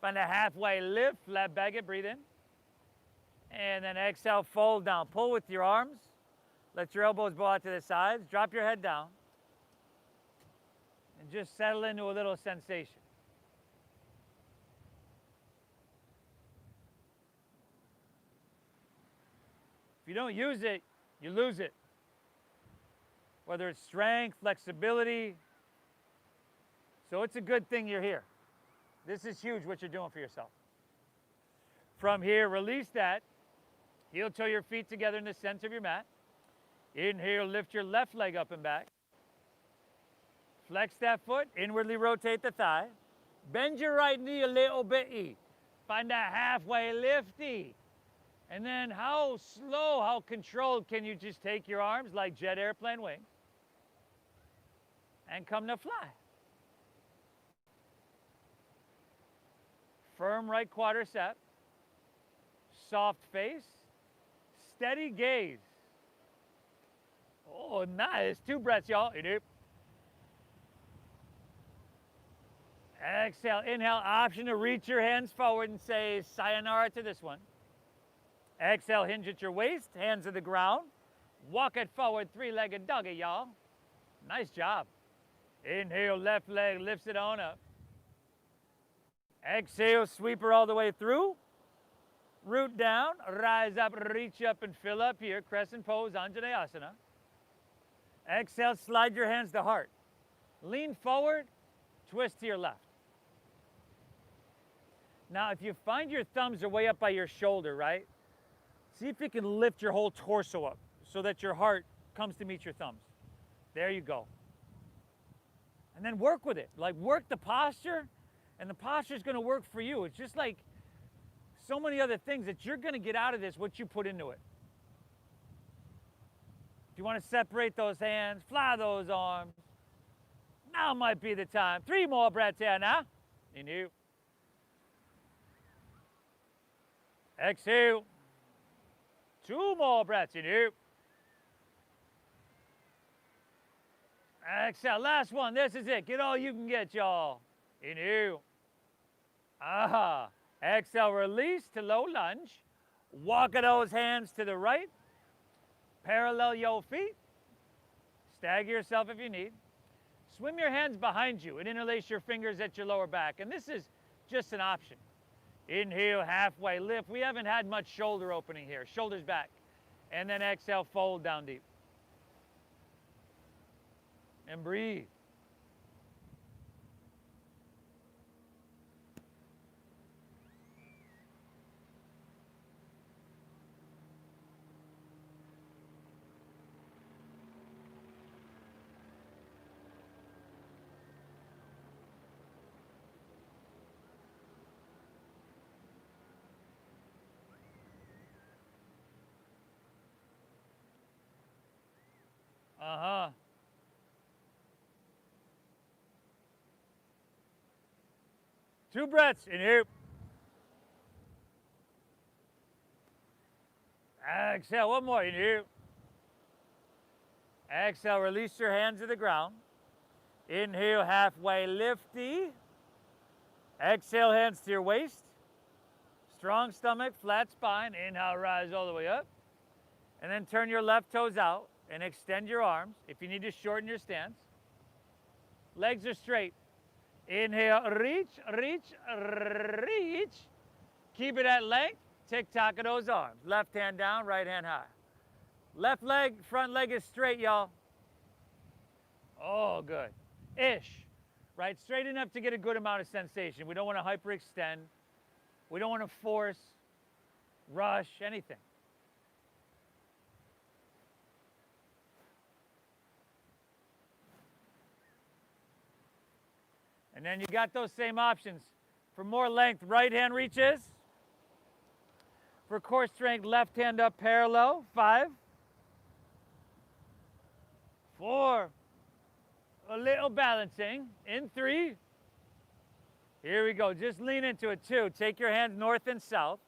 Find a halfway lift, flat back it, breathe in. And then exhale, fold down. Pull with your arms. Let your elbows bow out to the sides. Drop your head down. And just settle into a little sensation. If you don't use it, you lose it. Whether it's strength, flexibility. So it's a good thing you're here. This is huge what you're doing for yourself. From here, release that. Heel toe your feet together in the center of your mat. Inhale, lift your left leg up and back. Flex that foot, inwardly rotate the thigh. Bend your right knee a little bit. Find that halfway lifty. And then how slow, how controlled can you just take your arms like jet airplane wings and come to fly. Firm right quadricep. Soft face. Steady gaze. Oh, nice. 2 breaths, y'all. Exhale, inhale, option to reach your hands forward and say sayonara to this one. Exhale, hinge at your waist, hands to the ground. Walk it forward, 3-legged doggy, y'all. Nice job. Inhale, left leg lifts it on up. Exhale, sweep her all the way through. Root down, rise up, reach up and fill up here. Crescent pose, Anjaneyasana. Exhale, slide your hands to heart. Lean forward, twist to your left. Now, if you find your thumbs are way up by your shoulder, right? See if you can lift your whole torso up so that your heart comes to meet your thumbs. There you go. And then work with it. Like, work the posture, and the posture is going to work for you. It's just like so many other things that you're going to get out of this, what you put into it. If you want to separate those hands, fly those arms, now might be the time. 3 more breaths here now. Inhale. Exhale. 2 more breaths. Inhale. Exhale. Last one. This is it. Get all you can get, y'all. Inhale. Aha. Exhale. Release to low lunge. Walk those hands to the right. Parallel your feet. Stagger yourself if you need. Swim your hands behind you and interlace your fingers at your lower back. And this is just an option. Inhale, halfway lift. We haven't had much shoulder opening here. Shoulders back. And then exhale, fold down deep. And breathe. Uh-huh. Two breaths. Inhale. Exhale. One more. Inhale. Exhale. Release your hands to the ground. Inhale. Halfway lifty. Exhale. Hands to your waist. Strong stomach. Flat spine. Inhale. Rise all the way up. And then turn your left toes out and extend your arms. If you need to shorten your stance. Legs are straight. Inhale, reach, reach, reach. Keep it at length. Tick-tock of those arms. Left hand down, right hand high. Left leg, front leg is straight, y'all. Oh, good. Ish. Right? Straight enough to get a good amount of sensation. We don't want to hyperextend. We don't want to force, rush, anything. And then you got those same options. For more length, right hand reaches. For core strength, left hand up parallel. 5, 4, a little balancing. In 3, here we go. Just lean into it. 2, take your hands north and south.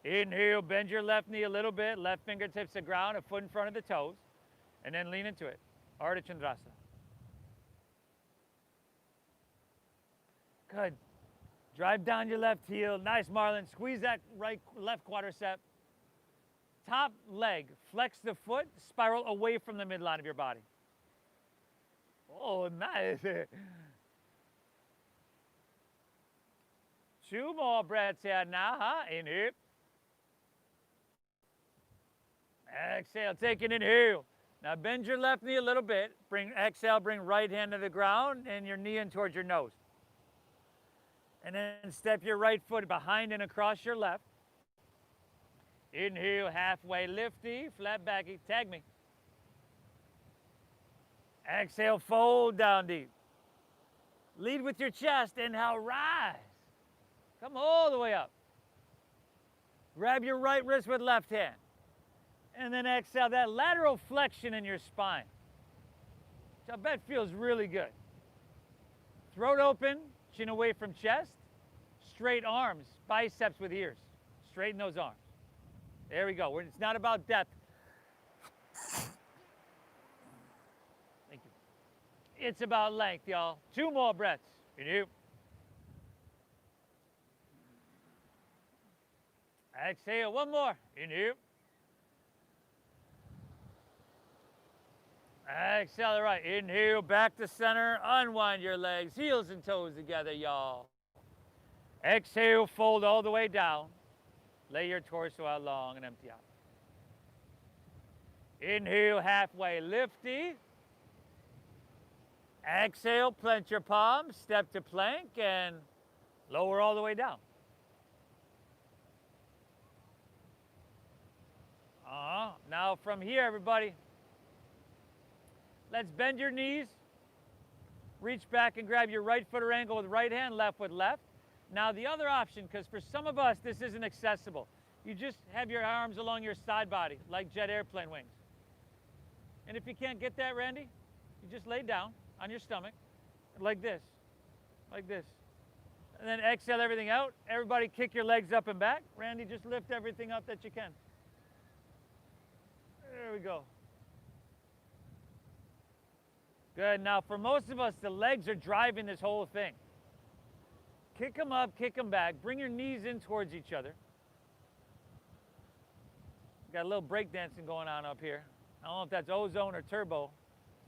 Inhale, bend your left knee a little bit. Left fingertips to ground, a foot in front of the toes. And then lean into it. Ardha Chandrasana. Good. Drive down your left heel. Nice, Marlon. Squeeze that left quadricep. Top leg. Flex the foot. Spiral away from the midline of your body. Oh, nice. 2 more breaths here now, huh? Inhale. Exhale. Take an inhale. Now bend your left knee a little bit. Exhale, bring right hand to the ground and your knee in towards your nose. And then step your right foot behind and across your left. Inhale, halfway lifty, flat backy, tag me. Exhale, fold down deep. Lead with your chest, inhale, rise. Come all the way up. Grab your right wrist with left hand. And then exhale, that lateral flexion in your spine. Which I bet feels really good. Throat open, chin away from chest. Straight arms, biceps with ears. Straighten those arms. There we go. It's not about depth. Thank you. It's about length, y'all. 2 more breaths. Inhale. Exhale. 1 more. Inhale. Exhale, right. Inhale, back to center. Unwind your legs, heels and toes together, y'all. Exhale, fold all the way down. Lay your torso out long and empty out. Inhale, halfway lifty. Exhale, plant your palms, step to plank, and lower all the way down. Now from here, everybody, let's bend your knees. Reach back and grab your right foot or ankle with right hand, left with left. Now the other option, because for some of us this isn't accessible, you just have your arms along your side body like jet airplane wings. And if you can't get that, Randy, you just lay down on your stomach like this, like this. And then exhale everything out. Everybody kick your legs up and back. Randy, just lift everything up that you can. There we go. Good. Now for most of us, the legs are driving this whole thing. Kick them up, kick them back. Bring your knees in towards each other. Got a little breakdancing going on up here. I don't know if that's ozone or turbo.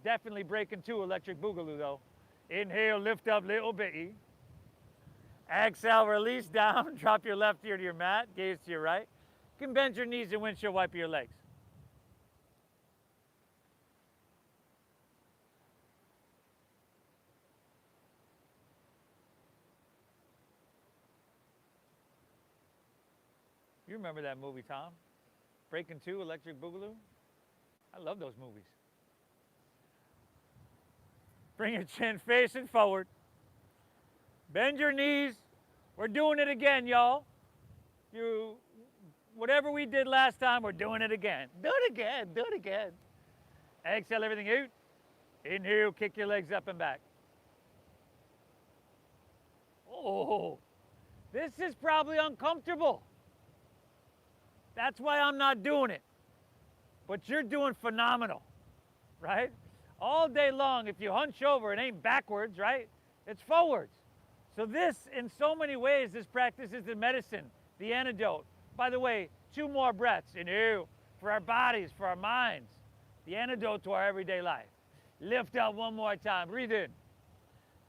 Definitely breaking 2 electric boogaloo though. Inhale, lift up little bitty. Exhale, release down. Drop your left ear to your mat, gaze to your right. You can bend your knees and windshield wiper your legs. You remember that movie, Tom? Breaking 2, Electric Boogaloo? I love those movies. Bring your chin facing forward. Bend your knees. We're doing it again, y'all. Whatever we did last time, we're doing it again. Do it again, do it again. Exhale everything out. Inhale, kick your legs up and back. Oh, this is probably uncomfortable. That's why I'm not doing it. But you're doing phenomenal, right? All day long, if you hunch over, it ain't backwards, right? It's forwards. So this, in so many ways, this practice is the medicine, the antidote. By the way, 2 more breaths. Inhale, for our bodies, for our minds, the antidote to our everyday life. Lift up one more time. Breathe in.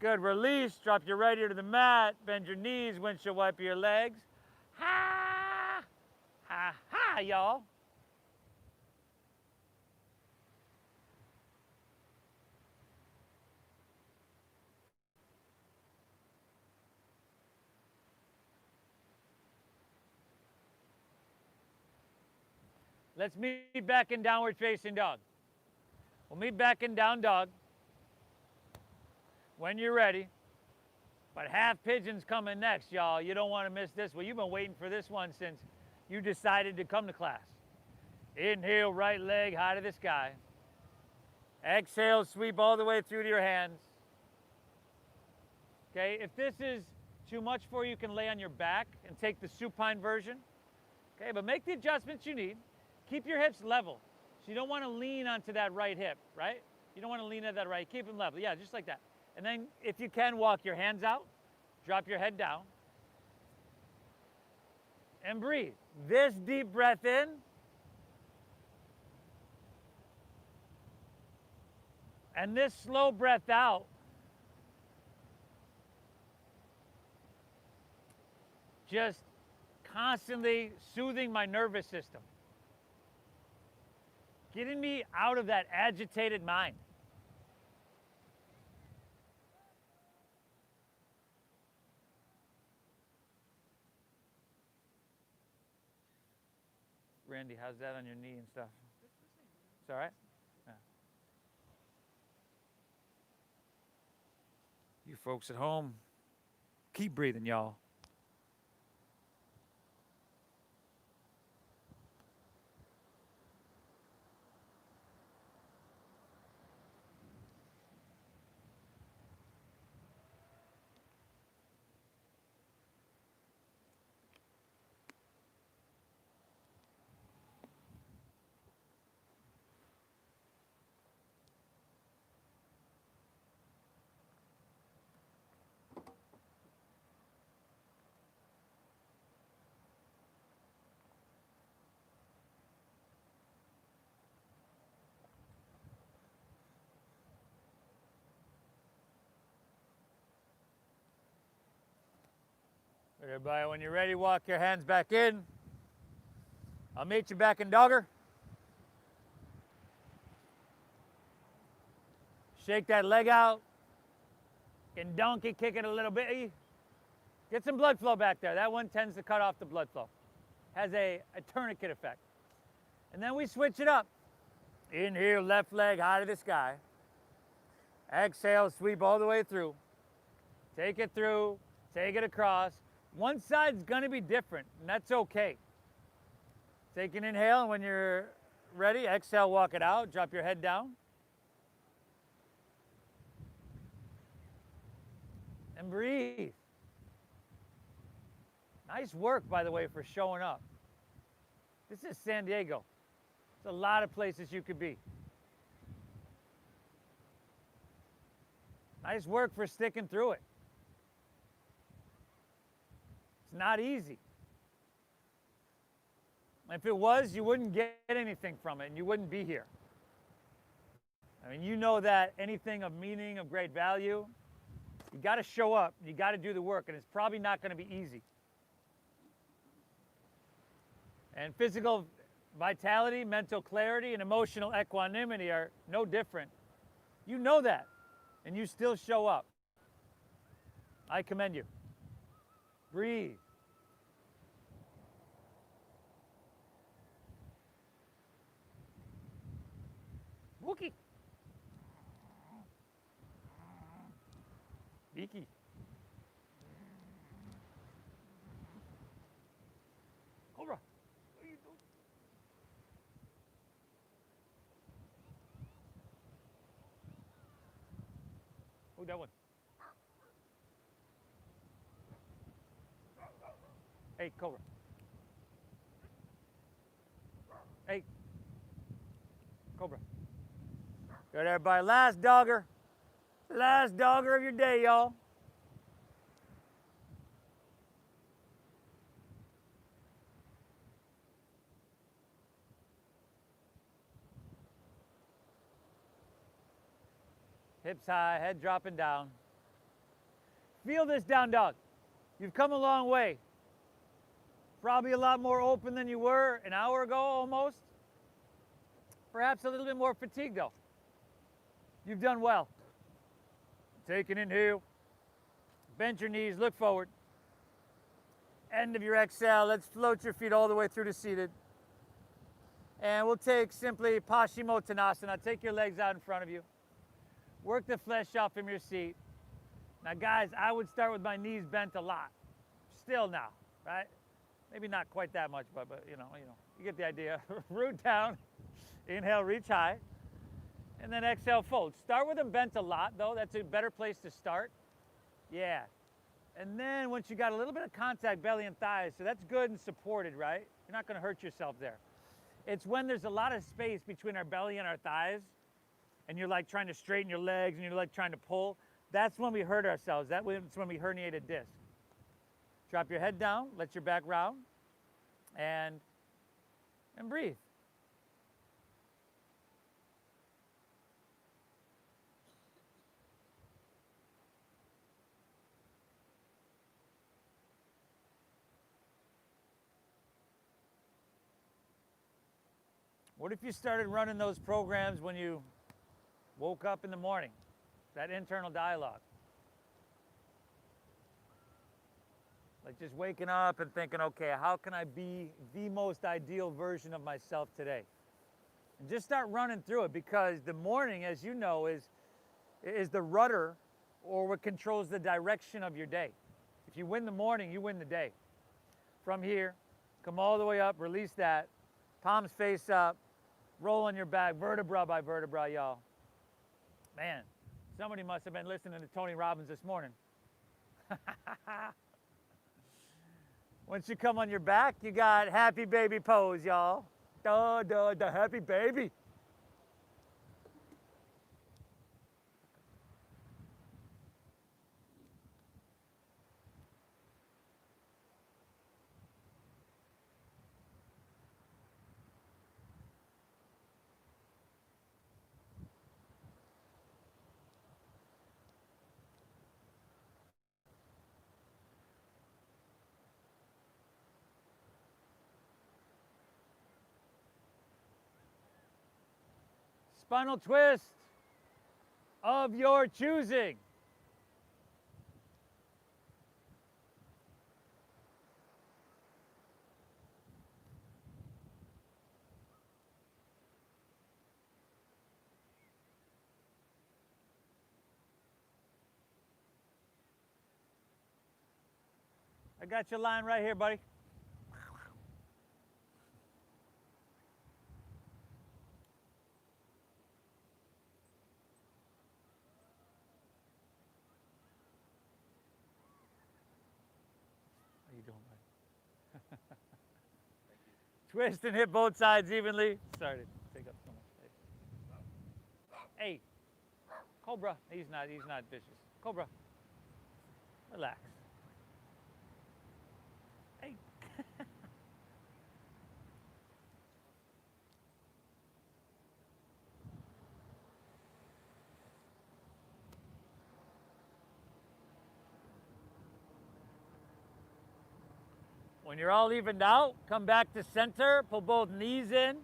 Good. Release. Drop your right ear to the mat. Bend your knees. Windshield wiper your legs. Ha! Ha! Ha, y'all. Let's meet back in downward facing dog. We'll meet back in down dog when you're ready. But half pigeon's coming next, y'all. You don't want to miss this one. You've been waiting for this one since you decided to come to class. Inhale, right leg high to the sky. Exhale, sweep all the way through to your hands. Okay, if this is too much for you, you can lay on your back and take the supine version. Okay, but make the adjustments you need. Keep your hips level. So you don't want to lean onto that right hip, right? You don't want to lean at that right. Keep them level. Yeah, just like that. And then if you can, walk your hands out. Drop your head down. And breathe. This deep breath in. And this slow breath out. Just constantly soothing my nervous system. Getting me out of that agitated mind. Randy, how's that on your knee and stuff? It's all right? Yeah. You folks at home, keep breathing, y'all. Everybody, when you're ready, walk your hands back in. I'll meet you back in dogger. Shake that leg out. And donkey kick it a little bit. Get some blood flow back there. That one tends to cut off the blood flow. Has a tourniquet effect. And then we switch it up. Inhale, left leg high to the sky. Exhale, sweep all the way through. Take it through, take it across. One side's gonna be different, and that's okay. Take an inhale, and when you're ready, exhale, walk it out, drop your head down. And breathe. Nice work, by the way, for showing up. This is San Diego. There's a lot of places you could be. Nice work for sticking through it. It's not easy. If it was, you wouldn't get anything from it and you wouldn't be here. I mean, you know that anything of meaning, of great value, you got to show up, you got to do the work, and it's probably not going to be easy. And physical vitality, mental clarity, and emotional equanimity are no different. You know that, and you still show up. I commend you. Breathe. Wookie. Beaky. Cobra. What are you doing? Oh, that one. Hey, Cobra. Hey. Cobra. Good, everybody. Last dogger. Last dogger of your day, y'all. Hips high, head dropping down. Feel this down dog. You've come a long way. Probably a lot more open than you were an hour ago almost. Perhaps a little bit more fatigued though. You've done well. Take an inhale. Bend your knees, look forward. End of your exhale, let's float your feet all the way through to seated. And we'll take simply Paschimottanasana. Take your legs out in front of you. Work the flesh off from your seat. Now guys, I would start with my knees bent a lot. Still now, right? Maybe not quite that much, but you get the idea. Root down, inhale, reach high, and then exhale, fold. Start with them bent a lot though, that's a better place to start. Yeah. And then once you got a little bit of contact, belly and thighs, so that's good and supported, right? You're not gonna hurt yourself there. It's when there's a lot of space between our belly and our thighs, and you're like trying to straighten your legs and you're like trying to pull, that's when we hurt ourselves. That's when we herniate a disc. Drop your head down, let your back round, and breathe. What if you started running those programs when you woke up in the morning? That internal dialogue. Like just waking up and thinking, okay, how can I be the most ideal version of myself today? And just start running through it, because the morning, as you know, is the rudder, or what controls the direction of your day. If you win the morning, you win the day. From here, come all the way up, release that, palms face up, roll on your back, vertebra by vertebra, y'all. Man, somebody must have been listening to Tony Robbins this morning. Once you come on your back, you got happy baby pose, y'all. The happy baby. Spinal twist of your choosing. I got your line right here, buddy. Twist and hit both sides evenly. Sorry to take up so much space. Hey, Cobra. He's not vicious. Cobra, relax. Hey. When you're all evened out, come back to center, pull both knees in.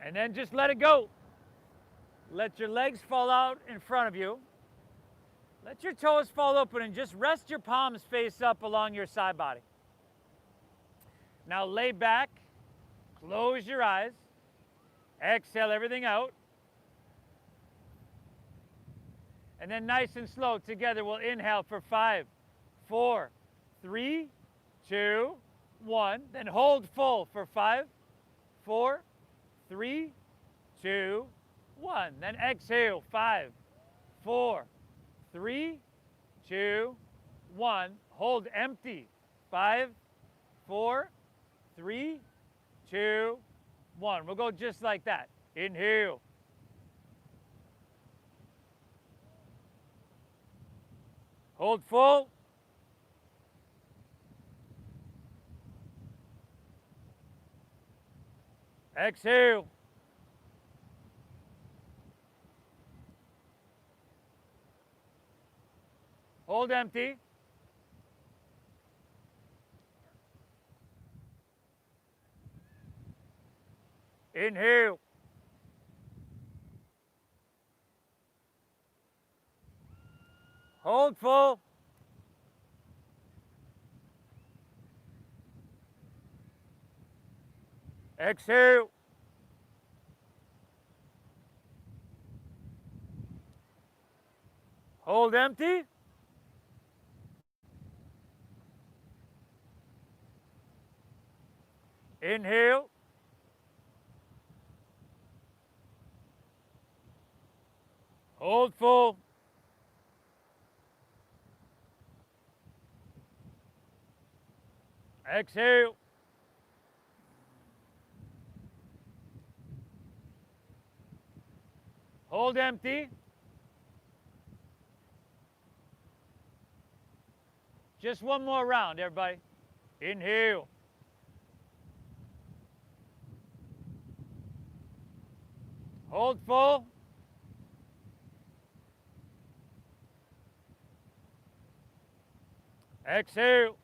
And then just let it go. Let your legs fall out in front of you. Let your toes fall open and just rest your palms face up along your side body. Now lay back, close your eyes, exhale everything out. And then nice and slow together, we'll inhale for 5, 4, 3, 2, 1. Then hold full for 5, 4, 3, 2, 1. Then exhale, 5, 4, 3, 2, 1. Hold empty. 5, 4, 3, 2, 1. We'll go just like that. Inhale. Hold full. Exhale. Hold empty. Inhale. Hold full. Exhale. Hold empty. Inhale. Hold full. Exhale. Hold empty. Just one more round, everybody. Inhale. Hold full. Exhale.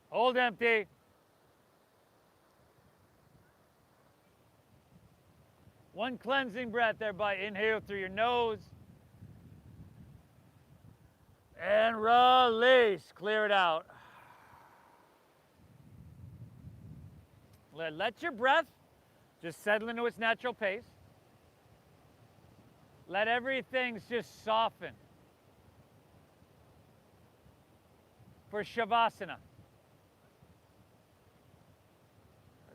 Hold empty. One cleansing breath, everybody. Inhale through your nose. And release. Clear it out. Let your breath just settle into its natural pace. Let everything just soften for Savasana.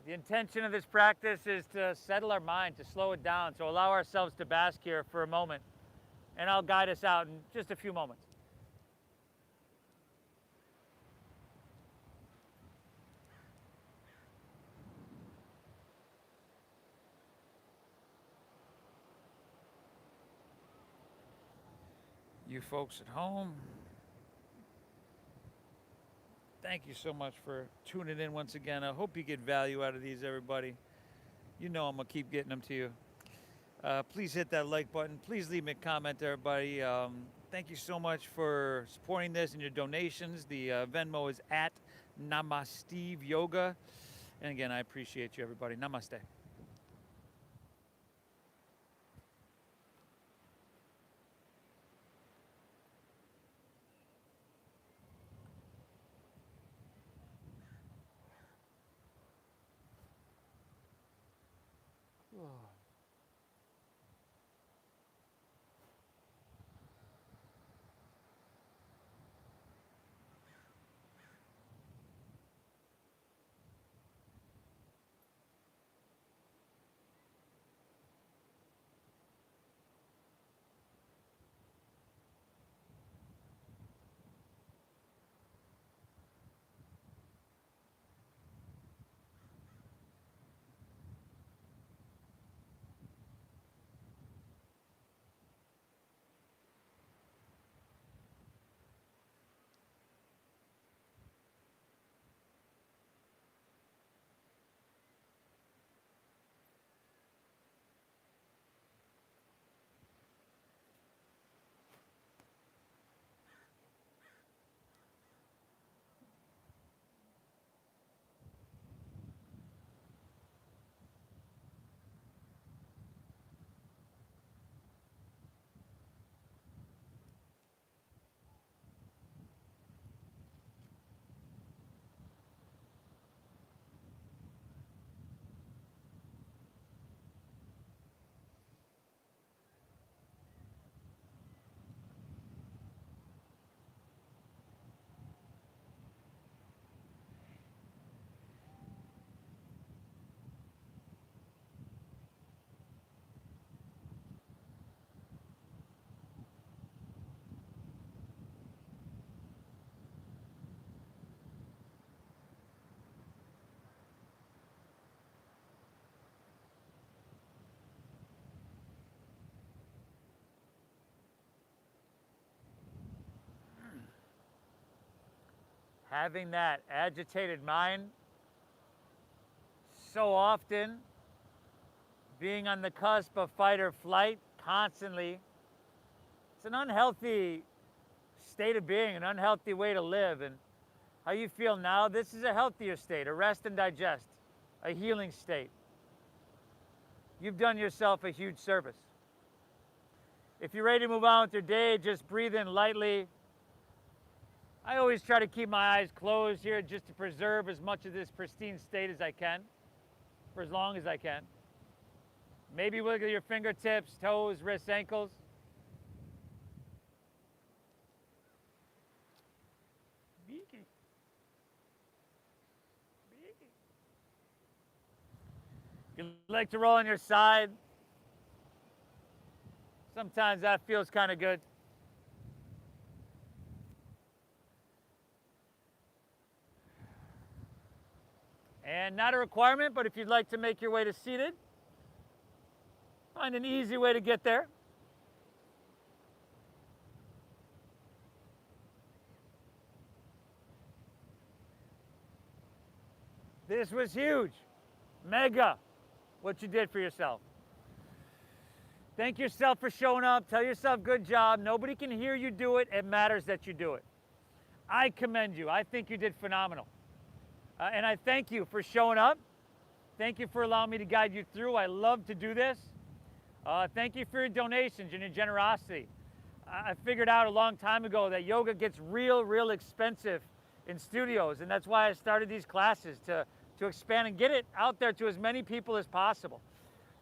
The intention of this practice is to settle our mind, to slow it down, to allow ourselves to bask here for a moment. And I'll guide us out in just a few moments. You folks at home, thank you so much for tuning in once again. I hope you get value out of these, everybody. You know I'm going to keep getting them to you. Please hit that like button. Please leave me a comment, everybody. Thank you so much for supporting this and your donations. The Venmo is at Namasteve Yoga. And again, I appreciate you, everybody. Namaste. having that agitated mind so often, being on the cusp of fight or flight constantly, it's an unhealthy state of being, an unhealthy way to live. And how you feel now, this is a healthier state, a rest and digest, a healing state. You've done yourself a huge service. If you're ready to move on with your day, just breathe in lightly. I always try to keep my eyes closed here just to preserve as much of this pristine state as I can, for as long as I can. Maybe wiggle your fingertips, toes, wrists, ankles. Beaky. Beaky. If you like to roll on your side, sometimes that feels kind of good. And not a requirement, but if you'd like to make your way to seated, find an easy way to get there. This was huge, mega, what you did for yourself. Thank yourself for showing up. Tell yourself good job. Nobody can hear you do it. It matters that you do it. I commend you. I think you did phenomenal. And I thank you for showing up. Thank you for allowing me to guide you through. I love to do this. Thank you for your donations and your generosity. I figured out a long time ago that yoga gets real expensive in studios, and that's why I started these classes to expand and get it out there to as many people as possible.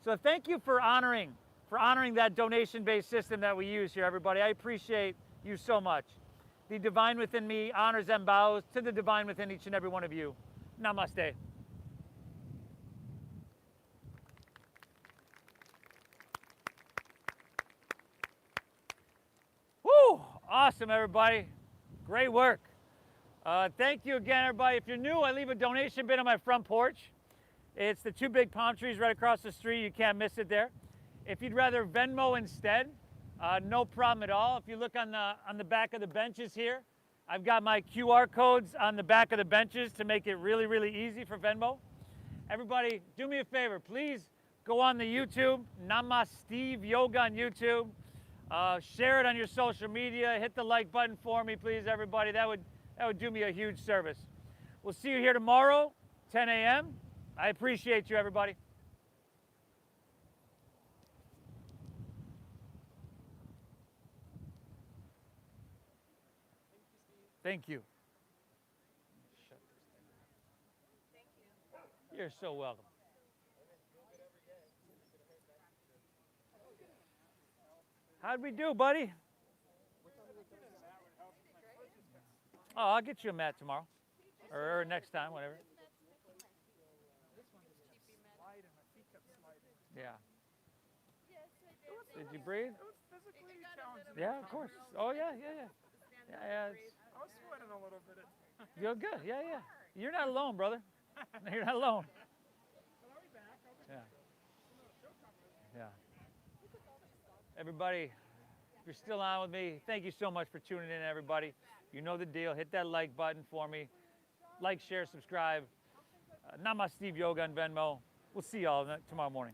So thank you for honoring that donation-based system that we use here, everybody. I appreciate you so much. The divine within me honors and bows to the divine within each and every one of you. Namaste. Woo! Awesome, everybody. Great work. Thank you again, everybody. If you're new, I leave a donation bin on my front porch. It's the 2 big palm trees right across the street. You can't miss it there. If you'd rather Venmo instead, no problem at all. If you look on the back of the benches here, I've got my QR codes on the back of the benches to make it really easy for Venmo. Everybody, do me a favor. Please go on the YouTube, Namasteve Yoga on YouTube. Share it on your social media. Hit the like button for me, please, everybody. That would do me a huge service. We'll see you here tomorrow, 10 a.m. I appreciate you, everybody. Thank you. You're so welcome. How'd we do, buddy? Oh, I'll get you a mat tomorrow. Or next time, whatever. Yeah. Did you breathe? Yeah, of course. Oh, yeah. Yeah, I was sweating a little bit. you're good. Yeah. You're not alone, brother. You're not alone. Yeah. Everybody, if you're still on with me, thank you so much for tuning in, everybody. You know the deal. Hit that like button for me. Like, share, subscribe. Namasteve Yoga on Venmo. We'll see y'all tomorrow morning.